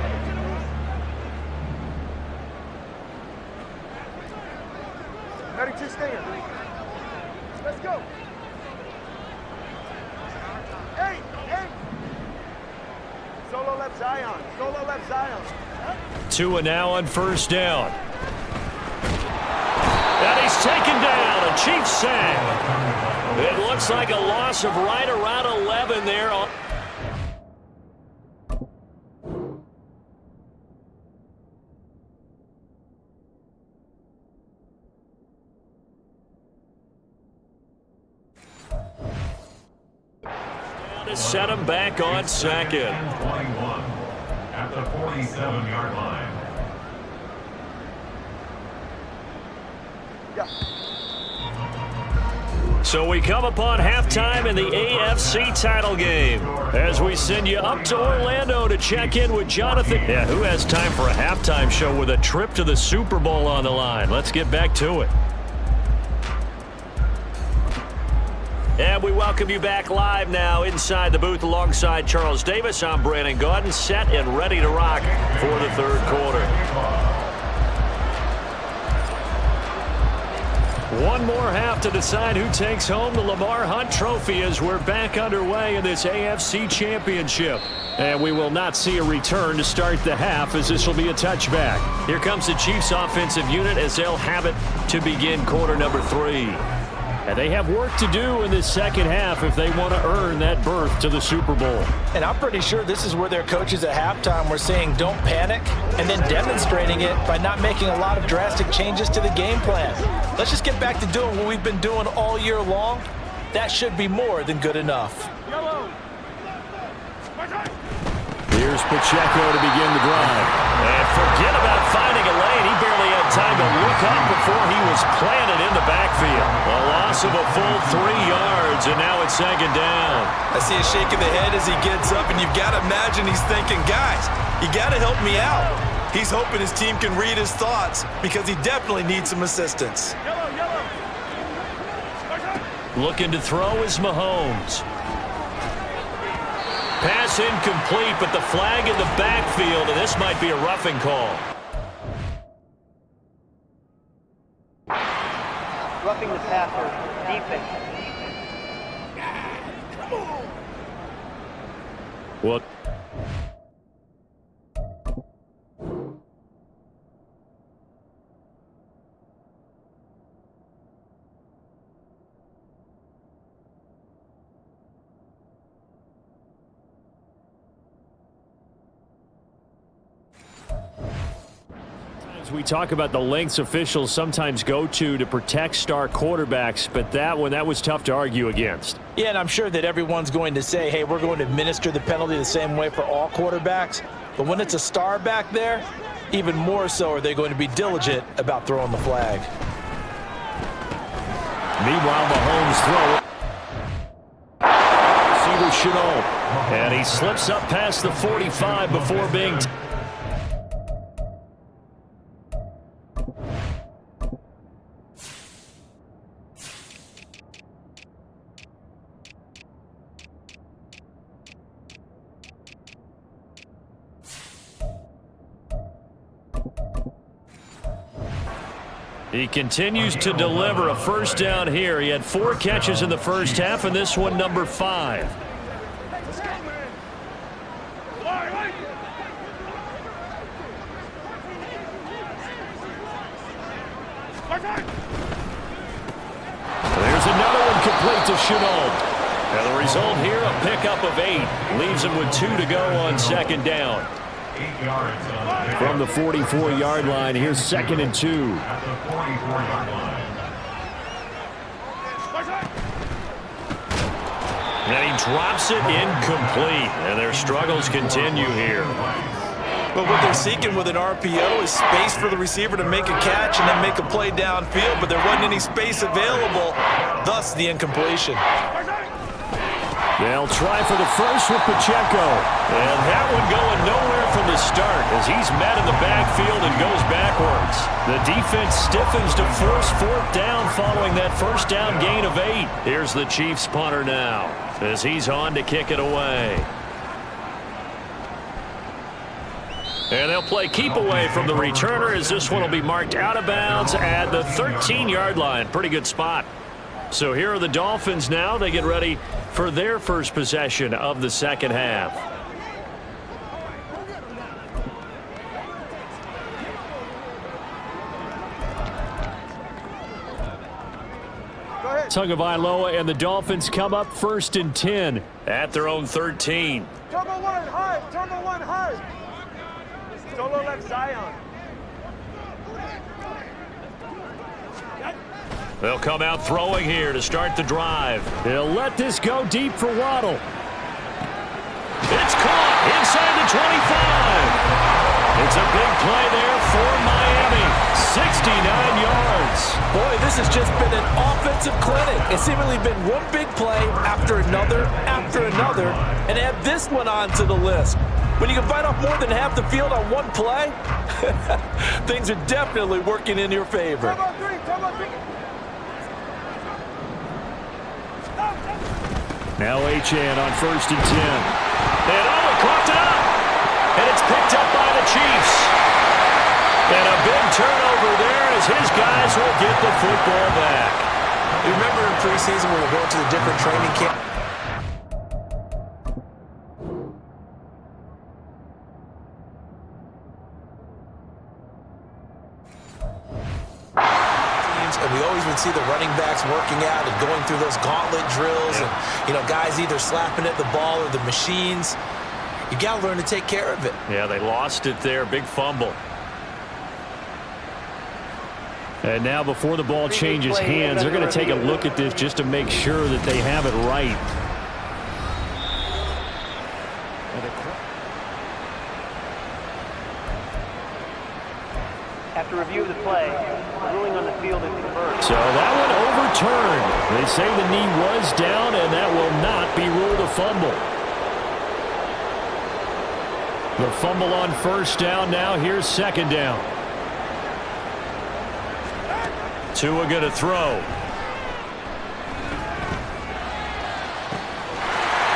Ready to stand. Let's go. Hey, hey. Solo left Zion. Solo left Zion. Tua now on first down. And he's taken down. A Chiefs sack. It looks like a loss of right around 11 there. To set him back on second. 21 at the 47-yard line. Yeah. So we come upon halftime in the AFC title game as we send you up to Orlando to check in with Jonathan. Yeah, who has time for a halftime show with a trip to the Super Bowl on the line? Let's get back to it. And we welcome you back live now inside the booth alongside Charles Davis. I'm Brandon Gaudin, set and ready to rock for the third quarter. One more half to decide who takes home the Lamar Hunt Trophy as we're back underway in this AFC Championship. And we will not see a return to start the half as this will be a touchback. Here comes the Chiefs offensive unit as they'll have it to begin quarter number 3. And they have work to do in this second half if they want to earn that berth to the Super Bowl. And I'm pretty sure this is where their coaches at halftime were saying don't panic and then demonstrating it by not making a lot of drastic changes to the game plan. Let's just get back to doing what we've been doing all year long. That should be more than good enough. Here's Pacheco to begin the drive. And forget about finding a lane. He barely had time to look up before he was planted in the backfield. A loss of a full 3 yards, and now it's second down. I see a shake of the head as he gets up, and you've got to imagine he's thinking, guys, you got to help me out. He's hoping his team can read his thoughts because he definitely needs some assistance. Looking to throw is Mahomes. Pass incomplete, but the flag in the backfield, and this might be a roughing call. Roughing the passer, defense. Well, we talk about the lengths officials sometimes go to protect star quarterbacks, but that was tough to argue against. Yeah, and I'm sure that everyone's going to say, hey, we're going to administer the penalty the same way for all quarterbacks. But when it's a star back there, even more so are they going to be diligent about throwing the flag. Meanwhile, Mahomes throw. Receiver Chenault. And he slips up past the 45 before being... He continues to deliver a first down here. He had 4 catches in the first half, and this one number 5. There's another one complete to Chenault. And the result here, a pickup of 8. Leaves him with 2 to go on second down. 8 yards on the From the 44-yard line, here's 2nd and 2. at the 44-yard line. And he drops it incomplete. And their struggles continue here. But what they're seeking with an RPO is space for the receiver to make a catch and then make a play downfield, but there wasn't any space available, thus the incompletion. They'll try for the first with Pacheco. And that one going nowhere from the start as he's met in the backfield and goes backwards. The defense stiffens to force 4th down following that first down gain of 8. Here's the Chiefs punter now as he's on to kick it away. And they'll play keep away from the returner as this one will be marked out of bounds at the 13-yard line. Pretty good spot. So here are the Dolphins now. They get ready for their first possession of the second half. Tagovailoa and the Dolphins come up 1st and 10 at their own 13. Turbo 1 high. Turbo 1 high. Solo left Zion. They'll come out throwing here to start the drive. They'll let this go deep for Waddle. It's caught inside the 25. It's a big play there for Miami. 69 yards. Boy, this has just been an offensive clinic. It's seemingly been one big play after another, and add this one onto the list. When you can bite off more than half the field on one play, things are definitely working in your favor. Turbo 3. Now Achane on 1st and 10. And he caught it up. And it's picked up by the Chiefs. And a big turnover there as his guys will get the football back. You remember in preseason when we were going to the different training camp? And we always would see the running backs working out and going through those gauntlet drills, and guys either slapping at the ball or the machines. You got to learn to take care of it. Yeah, they lost it there. Big fumble. And now before the ball changes hands, they're going to take a look at this just to make sure that they have it right. After review of the play, the ruling on the field is reversed. So that one overturned. They say the knee was down, and that will not be ruled a fumble. The fumble on 1st down now. Here's 2nd down. Tua going to throw.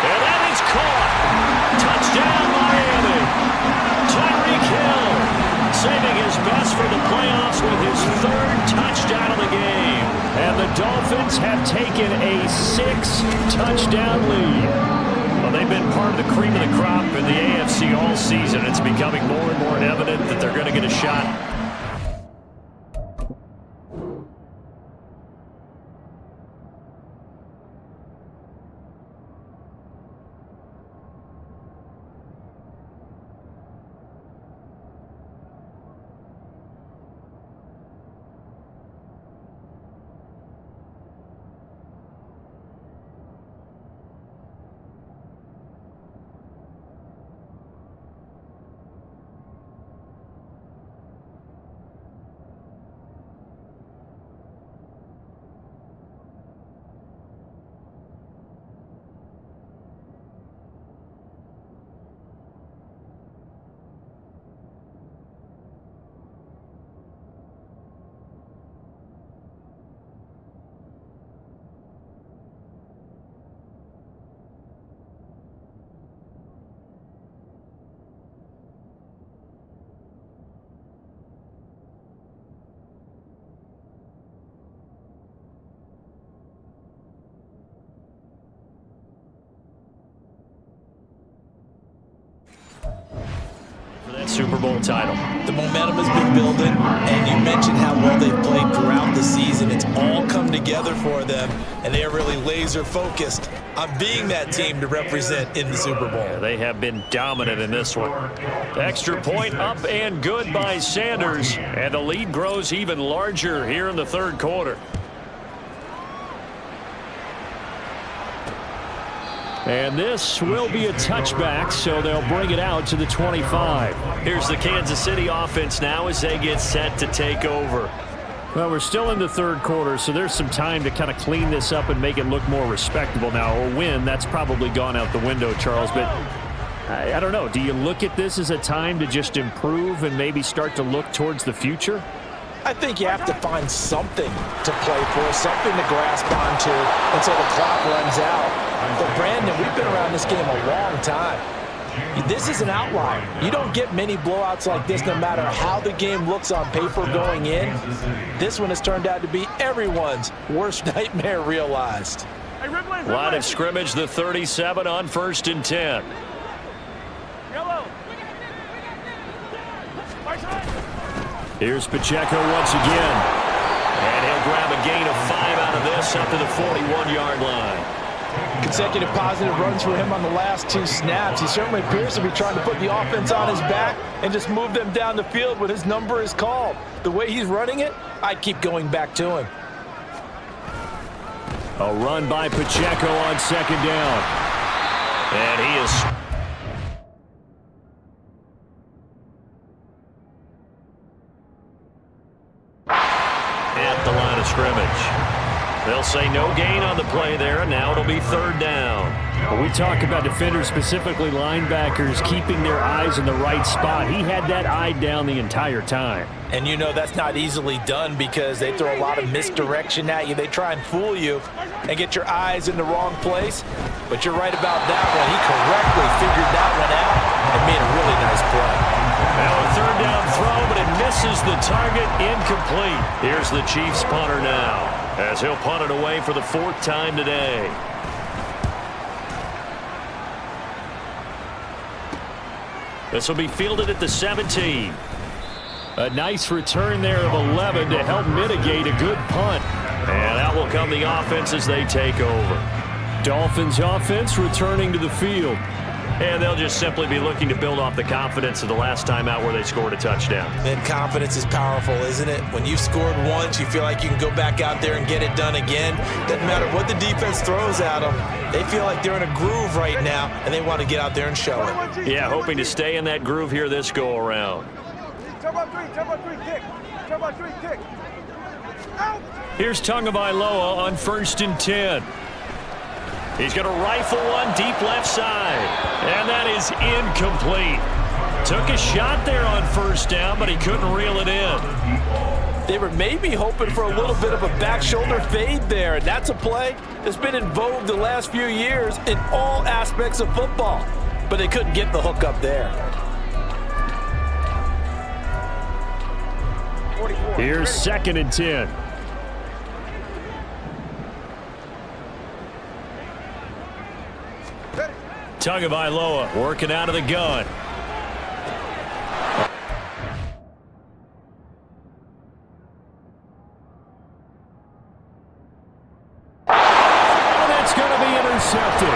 And that is caught. Touchdown, Miami. Tyreek Hill saving his best for the playoffs with his 3rd touchdown of the game. And the Dolphins have taken a 6-touchdown lead. Well, they've been part of the cream of the crop in the AFC all season. It's becoming more and more evident that they're going to get a shot. that Super Bowl title. The momentum has been building, and you mentioned how well they've played throughout the season. It's all come together for them, and they are really laser focused on being that team to represent in the Super Bowl. Yeah, they have been dominant in this one. Extra point up and good by Sanders, and the lead grows even larger here in the third quarter. And this will be a touchback, so they'll bring it out to the 25. Here's the Kansas City offense now as they get set to take over. Well, we're still in the third quarter, so there's some time to kind of clean this up and make it look more respectable. Now, a win, that's probably gone out the window, Charles, but I don't know. Do you look at this as a time to just improve and maybe start to look towards the future? I think you have to find something to play for, something to grasp onto until the clock runs out. But, Brandon, we've been around this game a long time. This is an outlier. You don't get many blowouts like this no matter how the game looks on paper going in. This one has turned out to be everyone's worst nightmare realized. Line of scrimmage, the 37 on 1st and 10. Here's Pacheco once again. And he'll grab a gain of 5 out of this up to the 41-yard line. Consecutive positive runs for him on the last 2 snaps. He certainly appears to be trying to put the offense on his back and just move them down the field when his number is called. The way he's running it, I'd keep going back to him. A run by Pacheco on 2nd down. And he is... at the line of scrimmage. They'll say no gain on the play there, and now it'll be 3rd down. When we talk about defenders, specifically linebackers, keeping their eyes in the right spot, he had that eye down the entire time. And you know that's not easily done because they throw a lot of misdirection at you. They try and fool you and get your eyes in the wrong place. But you're right about that one. He correctly figured that one out and made a really nice play. Now a 3rd down throw, but it misses the target, incomplete. Here's the Chiefs punter now, as he'll punt it away for the 4th time today. This will be fielded at the 17. A nice return there of 11 to help mitigate a good punt. And out will come the offense as they take over. Dolphins offense returning to the field. And they'll just simply be looking to build off the confidence of the last time out where they scored a touchdown. And confidence is powerful, isn't it? When you've scored once, you feel like you can go back out there and get it done again. Doesn't matter what the defense throws at them. They feel like they're in a groove right now, and they want to get out there and show it. Yeah, hoping to stay in that groove here this go-around. Here's Tagovailoa on 1st and 10. He's going to rifle one deep left side. And that is incomplete. Took a shot there on 1st down, but he couldn't reel it in. They were maybe hoping for a little bit of a back shoulder fade there, and that's a play that's been in vogue the last few years in all aspects of football. But they couldn't get the hook up there. Here's 2nd and 10. Tagovailoa working out of the gun. And that's going to be intercepted.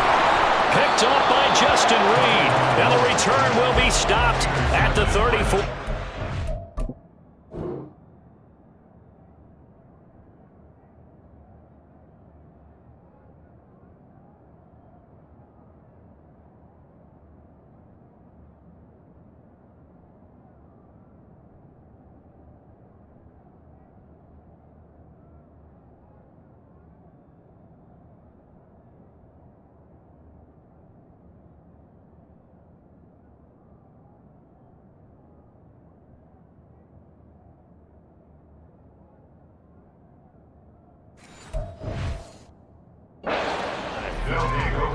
Picked off by Justin Reed. Now the return will be stopped at the 34.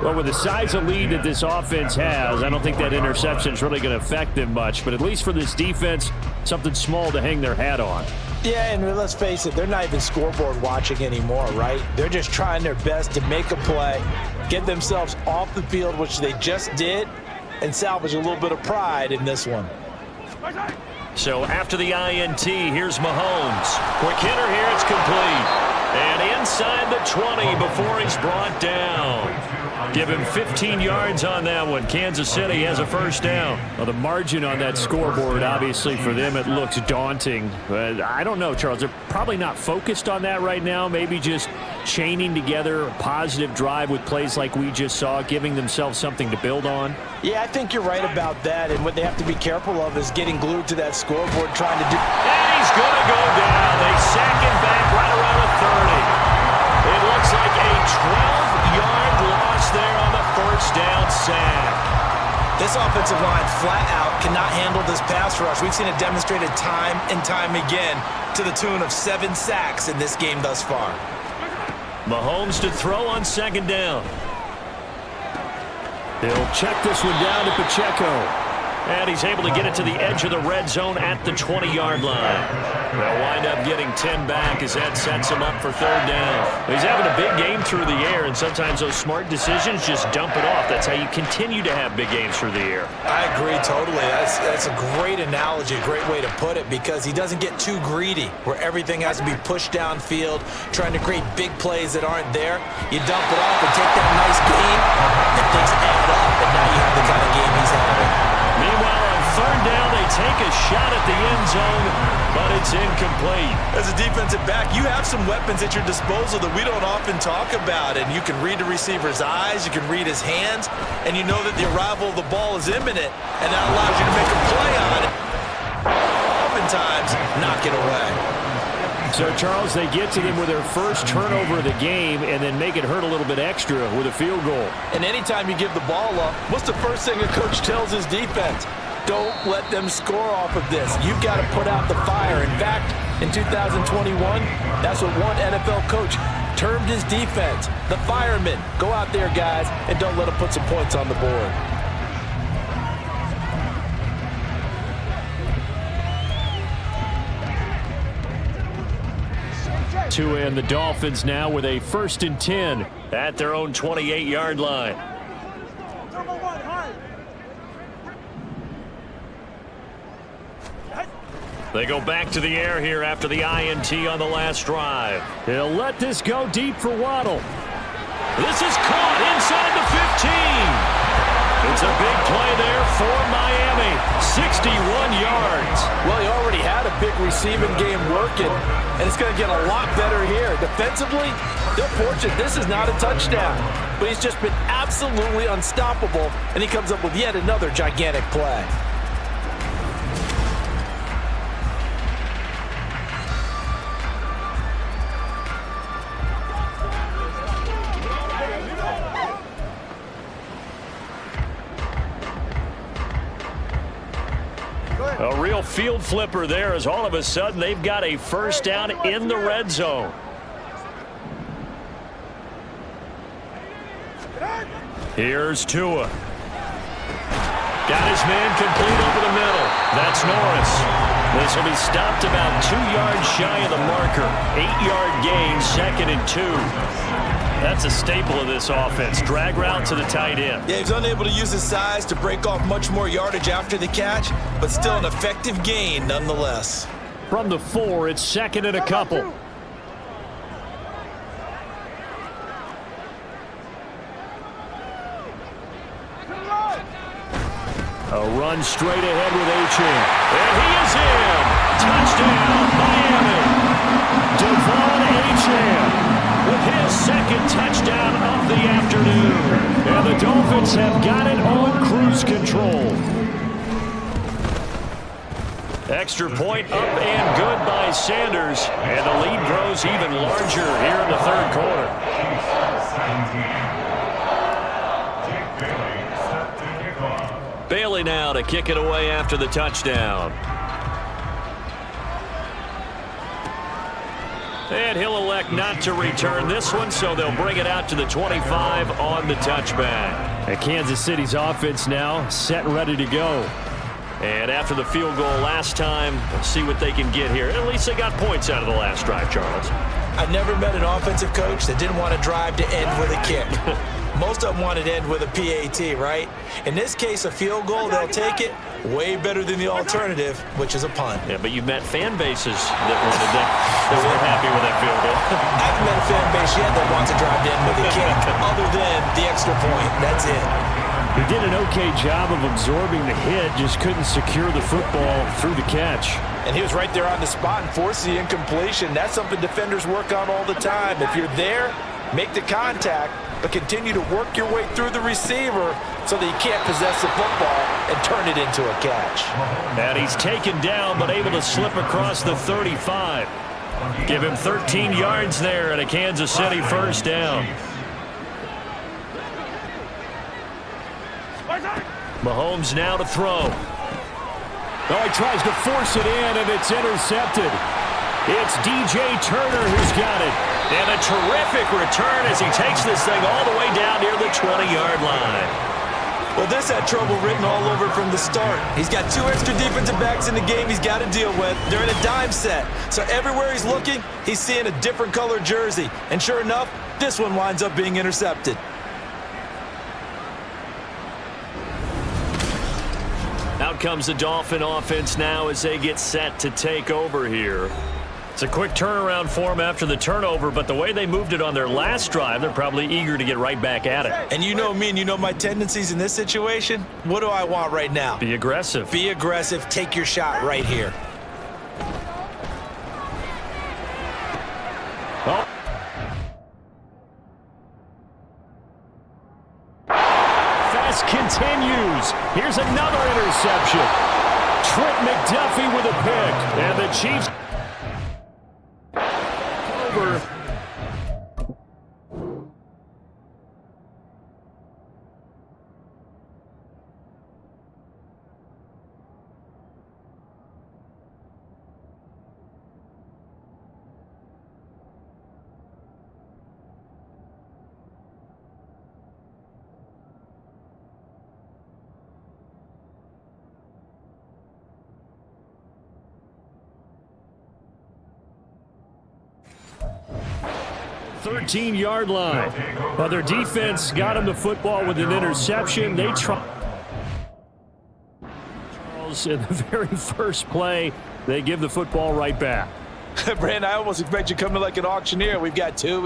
Well, with the size of lead that this offense has, I don't think that interception is really going to affect them much. But at least for this defense, something small to hang their hat on. Yeah, and let's face it, they're not even scoreboard watching anymore, right? They're just trying their best to make a play, get themselves off the field, which they just did, and salvage a little bit of pride in this one. So after the INT, here's Mahomes. Quick hitter here, it's complete. And inside the 20 before he's brought down. Give him 15 yards on that one. Kansas City has a first down. Well, the margin on that scoreboard, obviously for them, it looks daunting. But I don't know, Charles. They're probably not focused on that right now. Maybe just chaining together a positive drive with plays like we just saw, giving themselves something to build on. Yeah, I think you're right about that. And what they have to be careful of is getting glued to that scoreboard, trying to do. And he's going to go down. They sack him back right around the 30. It looks like a 12-yard loss there on the first down sack. This offensive line flat out cannot handle this pass rush. We've seen it demonstrated time and time again to the tune of 7 sacks in this game thus far. Mahomes to throw on second down. They'll check this one down to Pacheco. And he's able to get it to the edge of the red zone at the 20-yard line. They'll wind up getting 10 back as that sets him up for third down. He's having a big game through the air, and sometimes those smart decisions just dump it off. That's how you continue to have big games through the air. I agree totally. That's a great analogy, a great way to put it, because he doesn't get too greedy where everything has to be pushed downfield, trying to create big plays that aren't there. You dump it off and take that nice gain, and things add up, and now you have the kind of game he's having. Meanwhile, on third down, they take a shot at the end zone, but it's incomplete. As a defensive back, you have some weapons at your disposal that we don't often talk about, and you can read the receiver's eyes, you can read his hands, and you know that the arrival of the ball is imminent, and that allows you to make a play on it. Oftentimes, knock it away. So, Charles, they get to them with their first turnover of the game and then make it hurt a little bit extra with a field goal. And anytime you give the ball up, what's the first thing a coach tells his defense? Don't let them score off of this. You've got to put out the fire. In fact, in 2021, that's what one NFL coach termed his defense. The firemen. Go out there, guys, and don't let them put some points on the board. Tua and the Dolphins now with a 1st and 10 at their own 28-yard line. They go back to the air here after the INT on the last drive. He'll let this go deep for Waddle. This is caught inside the 15. It's a big play there for Miami. 61 yards. Well, he already had a big receiving game working, and it's going to get a lot better here. Defensively, they're fortunate. This is not a touchdown, but he's just been absolutely unstoppable, and he comes up with yet another gigantic play. A real field flipper there as all of a sudden they've got a first down in the red zone. Here's Tua. Got his man complete over the middle. That's Norris. This will be stopped about 2 yards shy of the marker. 8-yard gain, 2nd and 2. That's a staple of this offense. Drag route to the tight end. Yeah, he's unable to use his size to break off much more yardage after the catch, but still an effective gain nonetheless. From the 4, it's 2nd and a couple. A run straight ahead with Achane. And he is in. Touchdown, Miami. Devon Achane with his 2nd touchdown of the afternoon. And the Dolphins have got it on cruise control. Extra point up and good by Sanders. And the lead grows even larger here in the 3rd quarter. Bailey now to kick it away after the touchdown. And he'll elect not to return this one, so they'll bring it out to the 25 on the touchback. And Kansas City's offense now set and ready to go. And after the field goal last time, we'll see what they can get here. At least they got points out of the last drive, Charles. I've never met an offensive coach that didn't want to drive to end with a kick. Most of them want it end with a PAT, right? In this case, a field goal, they'll take it. Way better than the alternative, which is a punt. Yeah, but you've met fan bases that wanted that were happy with that field goal. I haven't met a fan base yet that wants to drive in with a kick other than the extra point. That's it. He did an okay job of absorbing the hit, just couldn't secure the football through the catch. And he was right there on the spot and forced the incompletion. That's something defenders work on all the time. If you're there, make the contact, but continue to work your way through the receiver so that you can't possess the football and turn it into a catch. And he's taken down, but able to slip across the 35. Give him 13 yards there and a Kansas City first down. Mahomes now to throw. Oh, he tries to force it in, and it's intercepted. It's DJ Turner who's got it. And a terrific return as he takes this thing all the way down near the 20-yard line. Well, this had trouble written all over from the start. He's got 2 extra defensive backs in the game he's got to deal with. They're in a dime set. So everywhere he's looking, he's seeing a different color jersey. And sure enough, this one winds up being intercepted. Out comes the Dolphin offense now as they get set to take over here. It's a quick turnaround for them after the turnover, but the way they moved it on their last drive, they're probably eager to get right back at it. And you know me and you know my tendencies in this situation. What do I want right now? Be aggressive. Be aggressive. Take your shot right here. Oh. Fast continues. Here's another interception. Trent McDuffie with a pick. And the Chiefs over. Thirteen-yard line. Now their defense got him the football with an interception. They try. Charles in the very first play, they give the football right back. Brandon, I almost expect you coming like an auctioneer. We've got two.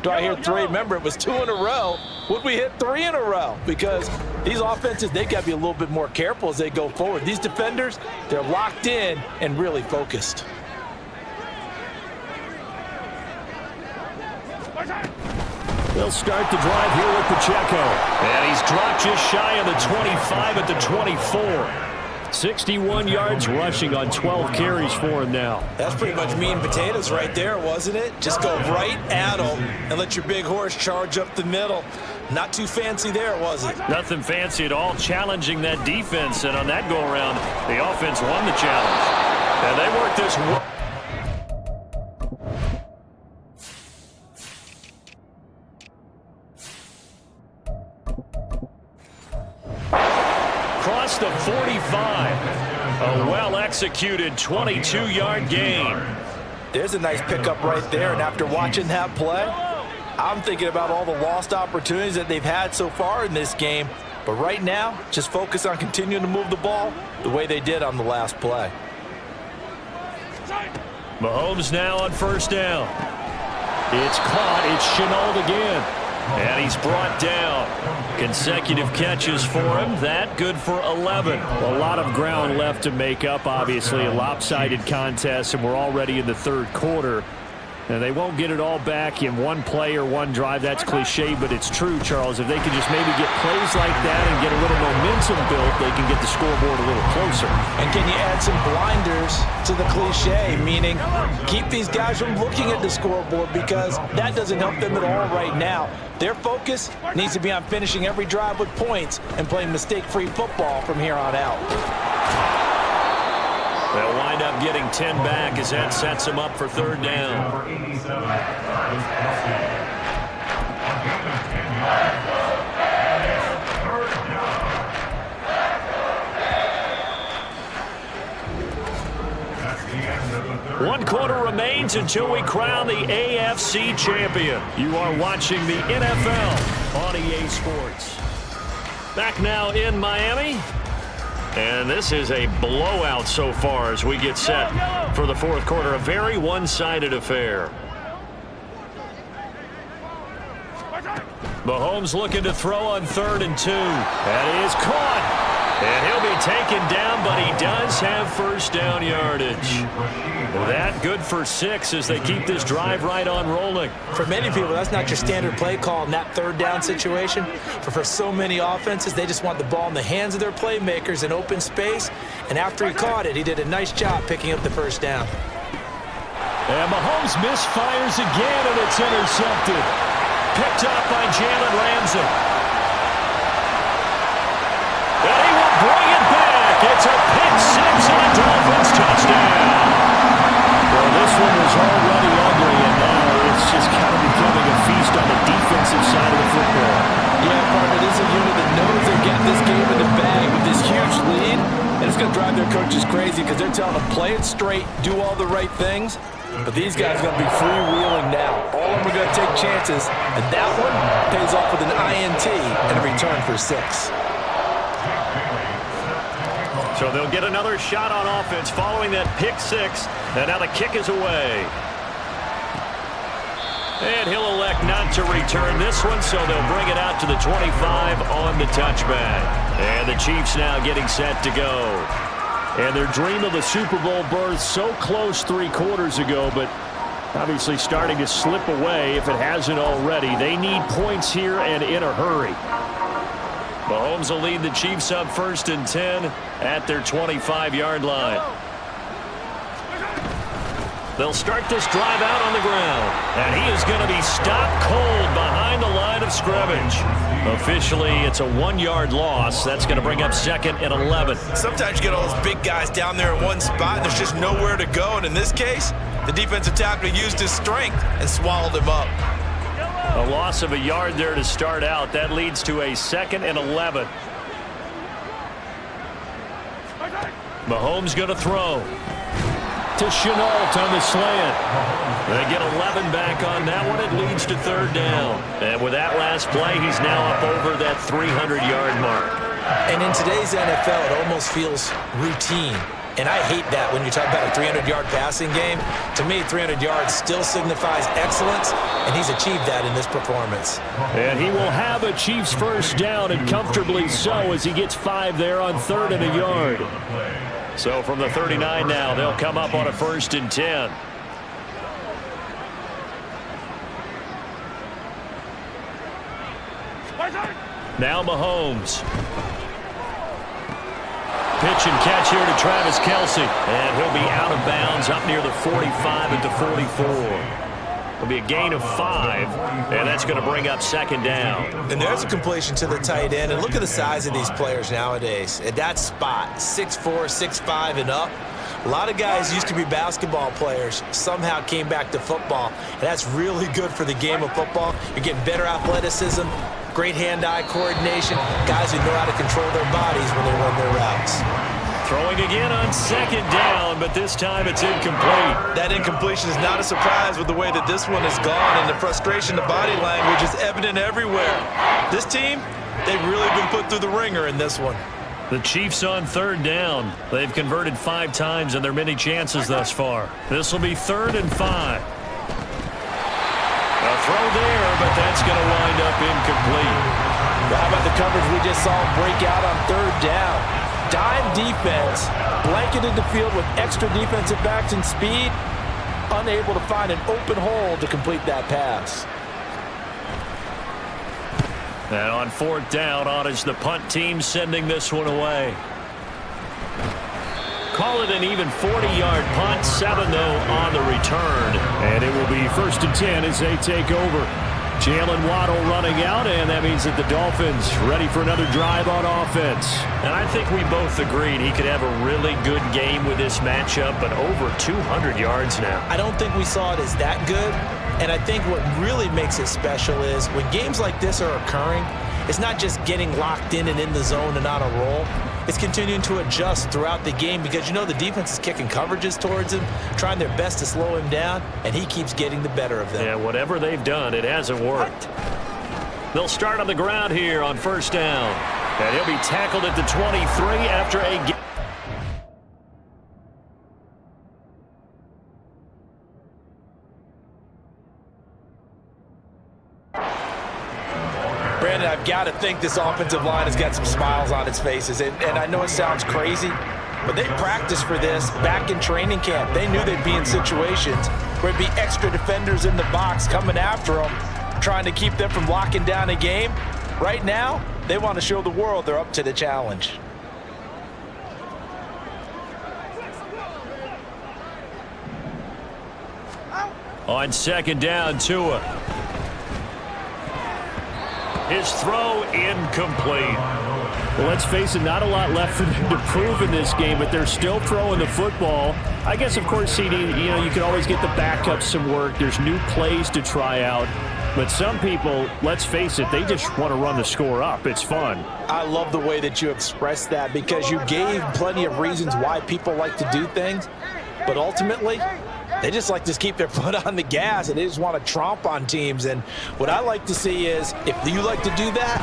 Do I hear 3? Remember, it was 2 in a row. Would we hit 3 in a row? Because these offenses, they got to be a little bit more careful as they go forward. These defenders, they're locked in and really focused. They'll start the drive here with Pacheco. And he's dropped just shy of the 25 at the 24. 61 yards rushing on 12 carries for him now. That's pretty much meat and potatoes right there, wasn't it? Just go right at him and let your big horse charge up the middle. Not too fancy there, was it? Nothing fancy at all, challenging that defense. And on that go-around, the offense won the challenge. And they worked this. Across the 45. A well-executed 22-yard gain. There's a nice pickup right there, and after watching that play, I'm thinking about all the lost opportunities that they've had so far in this game. But right now, just focus on continuing to move the ball the way they did on the last play. Mahomes now on first down. It's caught. It's Shenault again. And he's brought down. Consecutive catches for him. That good for 11. A lot of ground left to make up, obviously. A lopsided contest, and we're already in the third quarter. And they won't get it all back in one play or one drive. That's cliche, but it's true, Charles. If they can just maybe get plays like that and get a little momentum built, they can get the scoreboard a little closer. And can you add some blinders to the cliche, meaning keep these guys from looking at the scoreboard, because that doesn't help them at all right now. Their focus needs to be on finishing every drive with points and playing mistake-free football from here on out. They'll wind up getting 10 back as that sets them up for third down. One quarter remains until we crown the AFC champion. You are watching the NFL on EA Sports. Back now in Miami. And this is a blowout so far as we get set for the fourth quarter. A very one-sided affair. Mahomes looking to throw on 3rd and 2. That is caught. And he'll be taken down, but he does have first down yardage. That good for 6 as they keep this drive right on rolling. For many people, that's not your standard play call in that 3rd down situation. But for so many offenses, they just want the ball in the hands of their playmakers in open space. And after he caught it, he did a nice job picking up the first down. And Mahomes misfires again, and it's intercepted. Picked up by Jalen Ramsey. And he will bring it back. It's a pick 6 and a Dolphins touchdown. Well, this one was already ugly, and now it's just kind of becoming a feast on the defensive side of the football. Yeah, partner, this is a unit that knows they're getting this game in the bag with this huge lead, and it's going to drive their coaches crazy because they're telling them play it straight, do all the right things. But these guys are going to be freewheeling now. All of them are going to take chances, and that one pays off with an INT and a return for 6. So they'll get another shot on offense following that pick 6. And now the kick is away. And he'll elect not to return this one, so they'll bring it out to the 25 on the touchback. And the Chiefs now getting set to go. And their dream of a Super Bowl berth so close 3 quarters ago, but obviously starting to slip away if it hasn't already. They need points here and in a hurry. Mahomes will lead the Chiefs up 1st and 10 at their 25-yard line. They'll start this drive out on the ground. And he is going to be stopped cold behind the line of scrimmage. Officially, it's a 1-yard loss. That's going to bring up 2nd and 11. Sometimes you get all those big guys down there in one spot, and there's just nowhere to go. And in this case, the defensive tackle used his strength and swallowed him up. A loss of a yard there to start out. That leads to a 2nd and 11. Mahomes going to throw to Chenault on the slant. They get 11 back on that one. It leads to 3rd down. And with that last play, he's now up over that 300-yard mark. And in today's NFL, it almost feels routine. And I hate that when you talk about a 300-yard passing game. To me, 300 yards still signifies excellence, and he's achieved that in this performance. And he will have a Chiefs first down, and comfortably so, as he gets 5 there on 3rd and a yard. So from the 39 now, they'll come up on a 1st and 10. Now Mahomes. Pitch and catch here to Travis Kelce. And he'll be out of bounds up near the 45 at the 44. It'll be a gain of 5, and that's going to bring up 2nd down. And there's a completion to the tight end. And look at the size of these players nowadays. At that spot, 6'4", 6'5", and up. A lot of guys used to be basketball players, somehow came back to football. And that's really good for the game of football. You're getting better athleticism, great hand-eye coordination, guys who know how to control their bodies when they run their routes. Throwing again on 2nd down, but this time it's incomplete. That incompletion is not a surprise with the way that this one has gone, and the frustration, the body language is evident everywhere. This team, they've really been put through the ringer in this one. The Chiefs on 3rd down. They've converted 5 times in their many chances thus far. This will be 3rd and 5. A throw there, but that's going to wind up incomplete. How about the coverage we just saw break out on 3rd down? Dime defense, blanketed the field with extra defensive backs and speed, unable to find an open hole to complete that pass. And on 4th down, on is the punt team sending this one away. Call it an even 40-yard punt, 7 though on the return. And it will be 1st and 10 as they take over. Jalen Waddle running out, and that means that the Dolphins ready for another drive on offense. And I think we both agreed he could have a really good game with this matchup, but over 200 yards now. I don't think we saw it as that good, and I think what really makes it special is when games like this are occurring, it's not just getting locked in and in the zone and on a roll. It's continuing to adjust throughout the game because, you know, the defense is kicking coverages towards him, trying their best to slow him down, and he keeps getting the better of them. Yeah, whatever they've done, it hasn't worked. They'll start on the ground here on first down. And he'll be tackled at the 23 after a game. Brandon, I've got to think this offensive line has got some smiles on its faces. And I know it sounds crazy, but they practiced for this back in training camp. They knew they'd be in situations where it'd be extra defenders in the box coming after them, trying to keep them from locking down a game. Right now, they want to show the world they're up to the challenge. On second down, Tua. His throw incomplete. Well, let's face it, not a lot left for them to prove in this game, but they're still throwing the football. I guess, of course, CD, you can always get the backups some work. There's new plays to try out. But some people, let's face it, they just want to run the score up. It's fun. I love the way that you expressed that because you gave plenty of reasons why people like to do things. But ultimately, they just like to keep their foot on the gas, and they just want to tromp on teams. And what I like to see is, if you like to do that,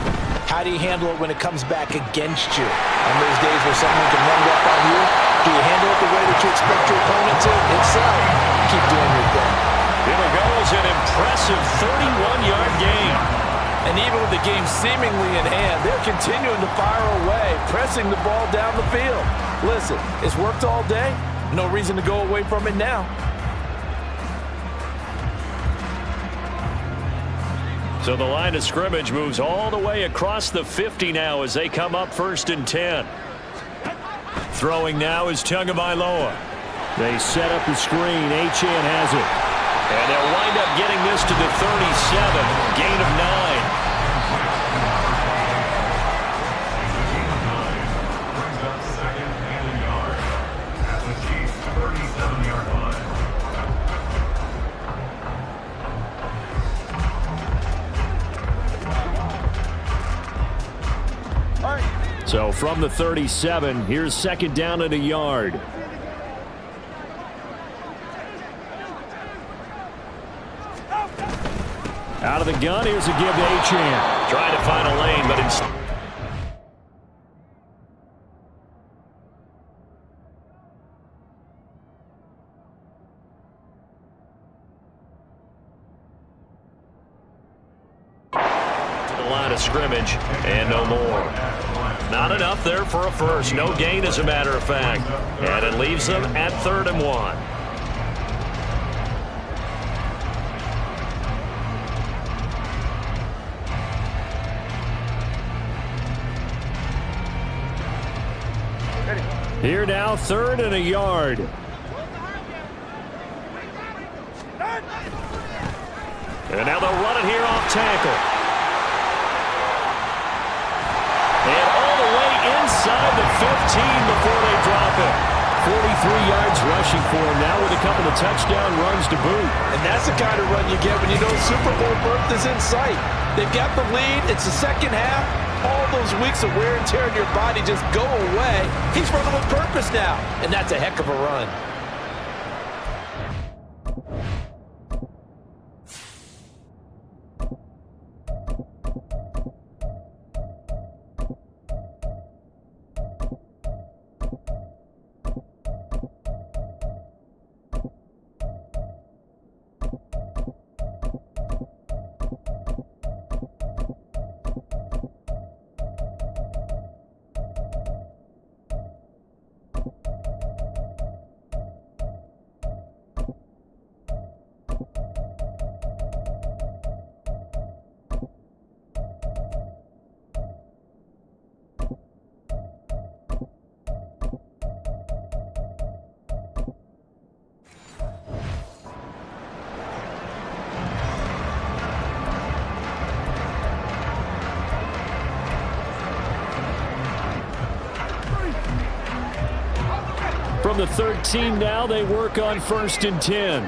how do you handle it when it comes back against you? On those days where someone can run up on you, do you handle it the way that you expect your opponent to? If so, keep doing your thing. Here goes an impressive 31-yard gain. And even with the game seemingly in hand, they're continuing to fire away, pressing the ball down the field. Listen, it's worked all day. No reason to go away from it now. So the line of scrimmage moves all the way across the 50 now as they come up 1st and 10. Throwing now is Tagovailoa. They set up the screen. Achane has it. And they'll wind up getting this to the 37, gain of 9. Brings up second and a yard at the Chiefs' 37-yard line. So from the 37, here's second down and a yard. Out of the gun, here's a give to Achane. Trying to find a lane, but instead. To the line of scrimmage, and no more. Not enough there for a first. No gain, as a matter of fact. And it leaves them at 3rd and 1. Here now, 3rd and a yard. And now they'll run it here off tackle. And all the way inside the 15 before they drop it. 43 yards rushing for him now with a couple of touchdown runs to boot. And that's the kind of run you get when you know Super Bowl berth is in sight. They've got the lead. It's the second half. All those weeks of wear and tear in your body just go away. He's running with purpose now, and that's a heck of a run. From the 13 now, they work on 1st and 10.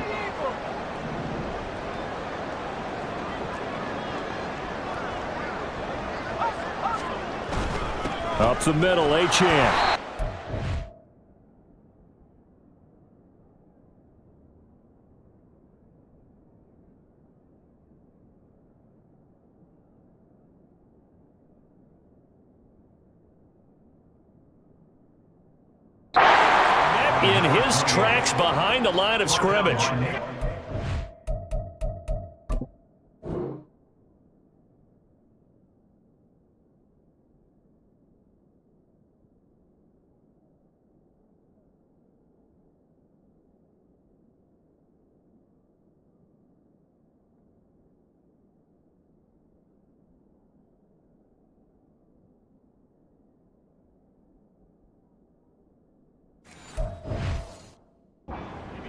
Up the middle, Achane. in his tracks behind the line of scrimmage.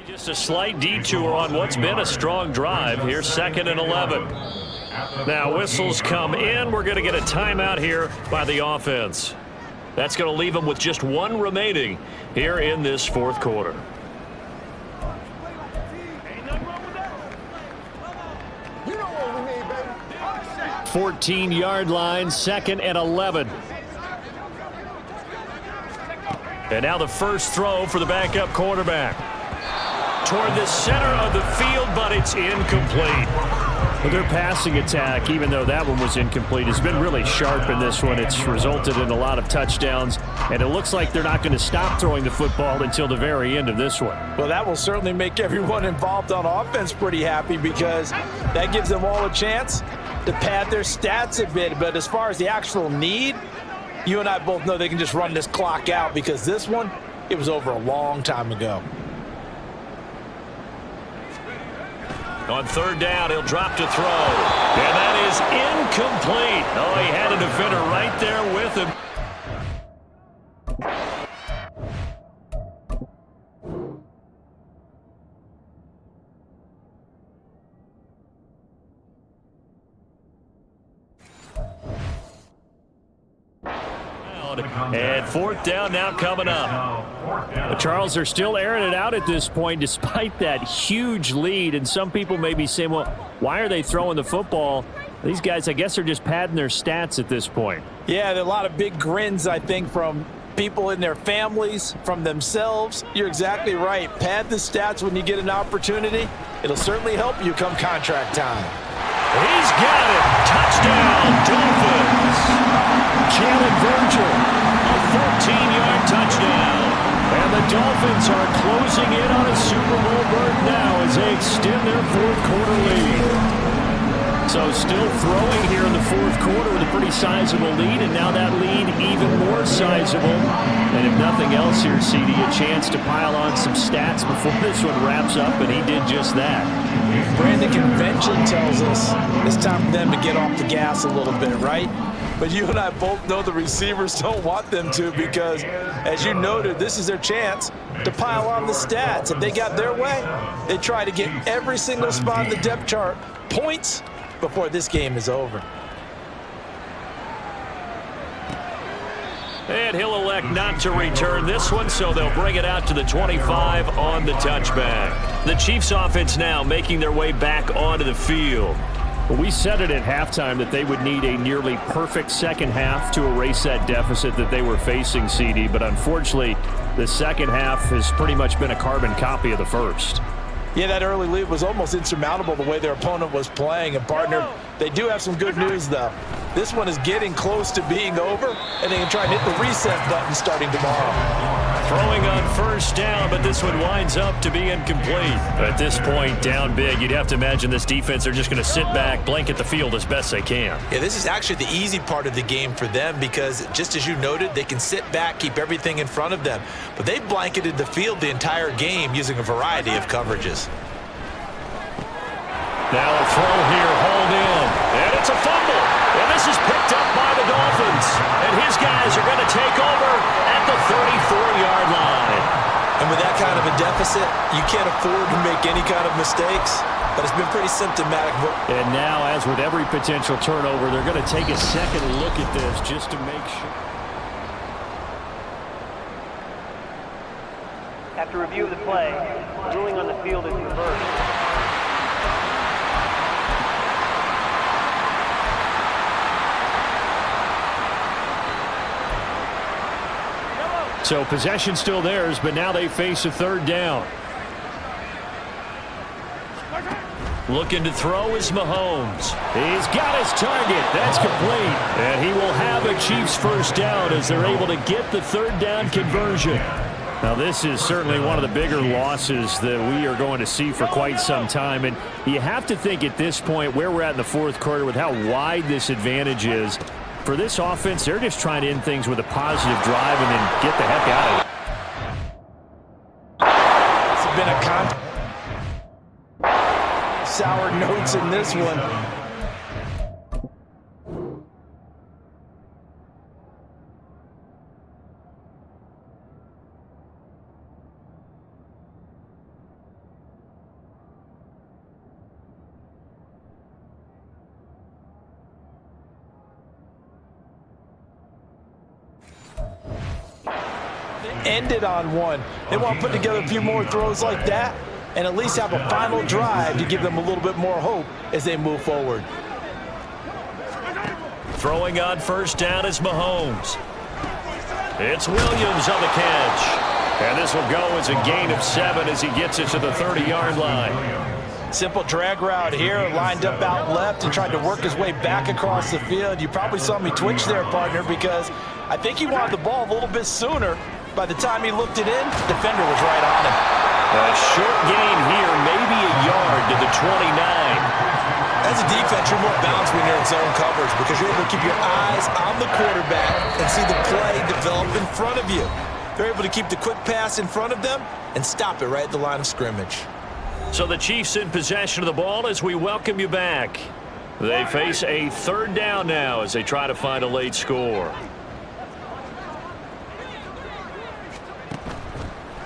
Just a slight detour on what's been a strong drive. Here's 2nd and 11. Now whistles come in. We're going to get a timeout here by the offense. That's going to leave them with just one remaining here in this fourth quarter. 14-yard line, 2nd and 11. And now the first throw for the backup quarterback. Toward the center of the field, but it's incomplete. Well, their passing attack, even though that one was incomplete, has been really sharp in this one. It's resulted in a lot of touchdowns, and it looks like they're not going to stop throwing the football until the very end of this one. Well, that will certainly make everyone involved on offense pretty happy because that gives them all a chance to pad their stats a bit. But as far as the actual need, you and I both know they can just run this clock out because this one, it was over a long time ago. On 3rd down, he'll drop to throw. And that is incomplete. Oh, he had a defender right there with him. And 4th down now coming up. The Charles are still airing it out at this point despite that huge lead. And some people may be saying, well, why are they throwing the football? These guys, I guess, are just padding their stats at this point. Yeah, there are a lot of big grins, I think, from people in their families, from themselves. You're exactly right. Pad the stats when you get an opportunity. It'll certainly help you come contract time. He's got it. Touchdown, Dolphins. Jalen Virgil, a 14-yard touchdown. And the Dolphins are closing in on a Super Bowl berth now as they extend their fourth quarter lead. So still throwing here in the fourth quarter with a pretty sizable lead, and now that lead even more sizable. And if nothing else here, CD, a chance to pile on some stats before this one wraps up, and he did just that. Brandon, convention tells us it's time for them to get off the gas a little bit, right? But you and I both know the receivers don't want them to because, as you noted, this is their chance to pile on the stats. If they got their way, they try to get every single spot in the depth chart points before this game is over. And he'll elect not to return this one, so they'll bring it out to the 25 on the touchback. The Chiefs offense now making their way back onto the field. Well, we said it at halftime that they would need a nearly perfect second half to erase that deficit that they were facing, CD, but unfortunately, the second half has pretty much been a carbon copy of the first. Yeah, that early lead was almost insurmountable the way their opponent was playing. And, partner, they do have some good news, though. This one is getting close to being over, and they can try and hit the reset button starting tomorrow. Throwing on 1st down, but this one winds up to be incomplete. At this point, down big, you'd have to imagine this defense are just going to sit back, blanket the field as best they can. Yeah, this is actually the easy part of the game for them because, just as you noted, they can sit back, keep everything in front of them. But they've blanketed the field the entire game using a variety of coverages. Now a throw here, hauled in, and it's a fumble. And this is picked up by the Dolphins. And his guys are going to take over at the 34-yard line. And with that kind of a deficit, you can't afford to make any kind of mistakes. But it's been pretty symptomatic. And now, as with every potential turnover, they're going to take a second look at this just to make sure. After review of the play, ruling on the field is reversed. So possession still theirs, but now they face a 3rd down. Looking to throw is Mahomes. He's got his target. That's complete. And he will have a Chiefs 1st down as they're able to get the 3rd down conversion. Now, this is certainly one of the bigger losses that we are going to see for quite some time. And you have to think at this point where we're at in the fourth quarter with how wide this advantage is. For this offense, they're just trying to end things with a positive drive and then get the heck out of it. It's been a sour notes in this one. Ended on one. They want to put together a few more throws like that and at least have a final drive to give them a little bit more hope as they move forward. Throwing on first down is Mahomes. It's Williams on the catch. And this will go as a gain of 7 as he gets it to the 30-yard line. Simple drag route here, lined up out left and tried to work his way back across the field. You probably saw me twitch there, partner, because I think he wanted the ball a little bit sooner. By the time he looked it in, the defender was right on him. A short gain here, maybe a yard to the 29. As a defense, you're more balanced when you're in zone coverage because you're able to keep your eyes on the quarterback and see the play develop in front of you. They're able to keep the quick pass in front of them and stop it right at the line of scrimmage. So the Chiefs in possession of the ball as we welcome you back. They face a third down now as they try to find a late score.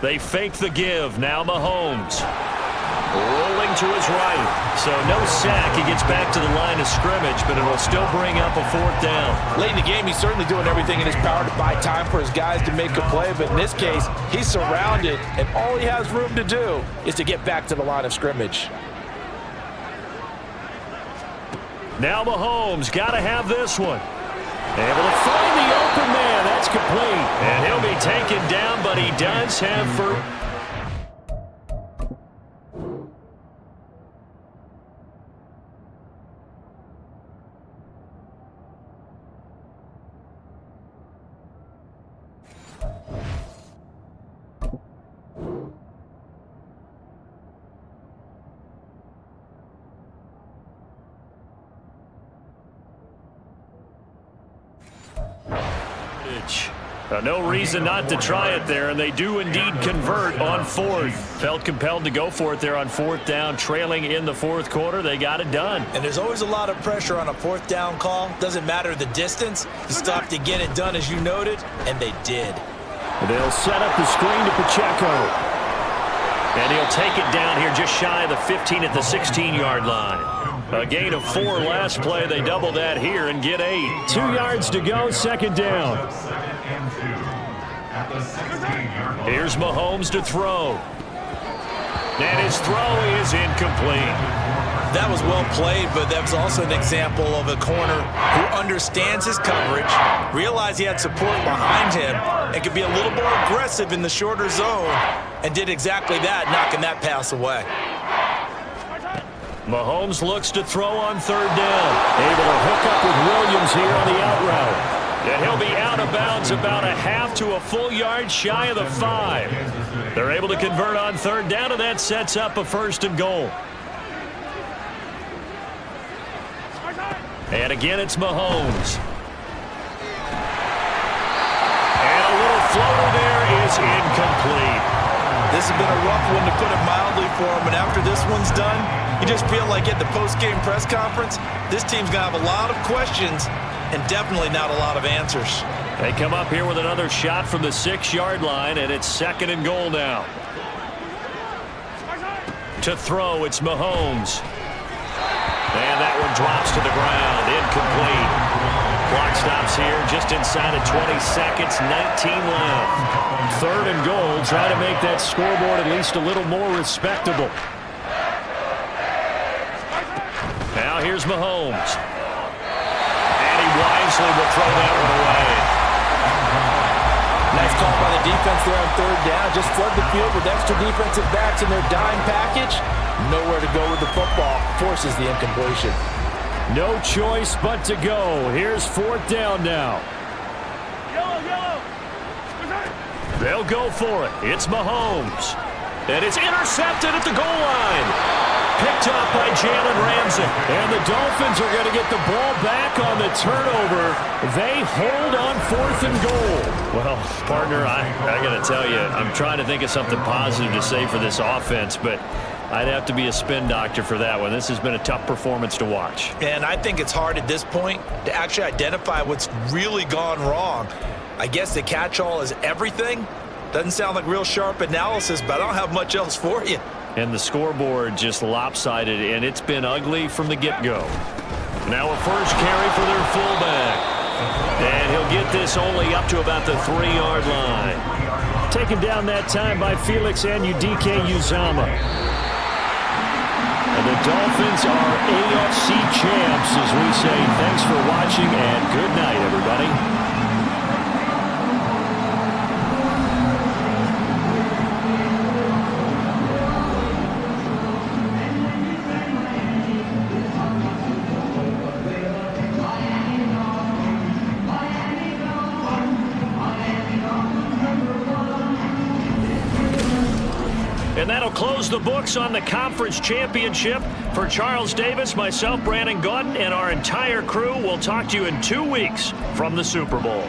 They fake the give. Now Mahomes. Rolling to his right. So no sack. He gets back to the line of scrimmage, but it'll still bring up a fourth down. Late in the game, he's certainly doing everything in his power to buy time for his guys to make a play. But in this case, he's surrounded, and all he has room to do is to get back to the line of scrimmage. Now Mahomes. Got to have this one. Able to find the open man. That's complete. And he'll be taken down, but he does have for... No reason not to try it there, and they do indeed convert on fourth. Felt compelled to go for it there on fourth down, trailing in the fourth quarter. They got it done. And there's always a lot of pressure on a fourth down call. Doesn't matter the distance. You still have to get it done, as you noted, and they did. They'll set up the screen to Pacheco. And he'll take it down here just shy of the 15 at the 16-yard line. A gain of 4 last play. They double that here and get 8. 2 yards to go, second down. Here's Mahomes to throw. And his throw is incomplete. That was well played, but that was also an example of a corner who understands his coverage, realized he had support behind him, and could be a little more aggressive in the shorter zone, and did exactly that, knocking that pass away. Mahomes looks to throw on third down. Able to hook up with Williams here on the out route. And he'll be out of bounds about a half to a full yard shy of the 5. They're able to convert on third down, and that sets up a first and goal. And again, it's Mahomes. And a little floater there is incomplete. This has been a rough one, to put it mildly, for him. And after this one's done, you just feel like at the post-game press conference, this team's going to have a lot of questions and definitely not a lot of answers. They come up here with another shot from the 6-yard line, and it's second and goal now. To throw, it's Mahomes. And that one drops to the ground, incomplete. Clock stops here just inside of 20 seconds, 19 left. Third and goal, try to make that scoreboard at least a little more respectable. Now here's Mahomes. And he wisely will throw that one away. Nice call by the defense there on third down. Just flood the field with extra defensive backs in their dime package. Nowhere to go with the football. Forces the incompletion. No choice but to go. Here's fourth down now. They'll go for it. It's Mahomes. And it's intercepted at the goal line. Picked up by Jalen Ramsey. And the Dolphins are going to get the ball back on the turnover. They hold on 4th and goal. Well, partner, I got to tell you, I'm trying to think of something positive to say for this offense, but I'd have to be a spin doctor for that one. This has been a tough performance to watch. And I think it's hard at this point to actually identify what's really gone wrong. I guess the catch-all is everything. Doesn't sound like real sharp analysis, but I don't have much else for you. And the scoreboard just lopsided, and it's been ugly from the get-go. Now a first carry for their fullback. And he'll get this only up to about the 3-yard line. Taken down that time by Felix Anudike-Uzomah. And the Dolphins are AFC champs, as we say. Thanks for watching, and good night, everybody. And that'll close the books on the conference championship. For Charles Davis, myself, Brandon Gaudin, and our entire crew, we'll talk to you in 2 weeks from the Super Bowl.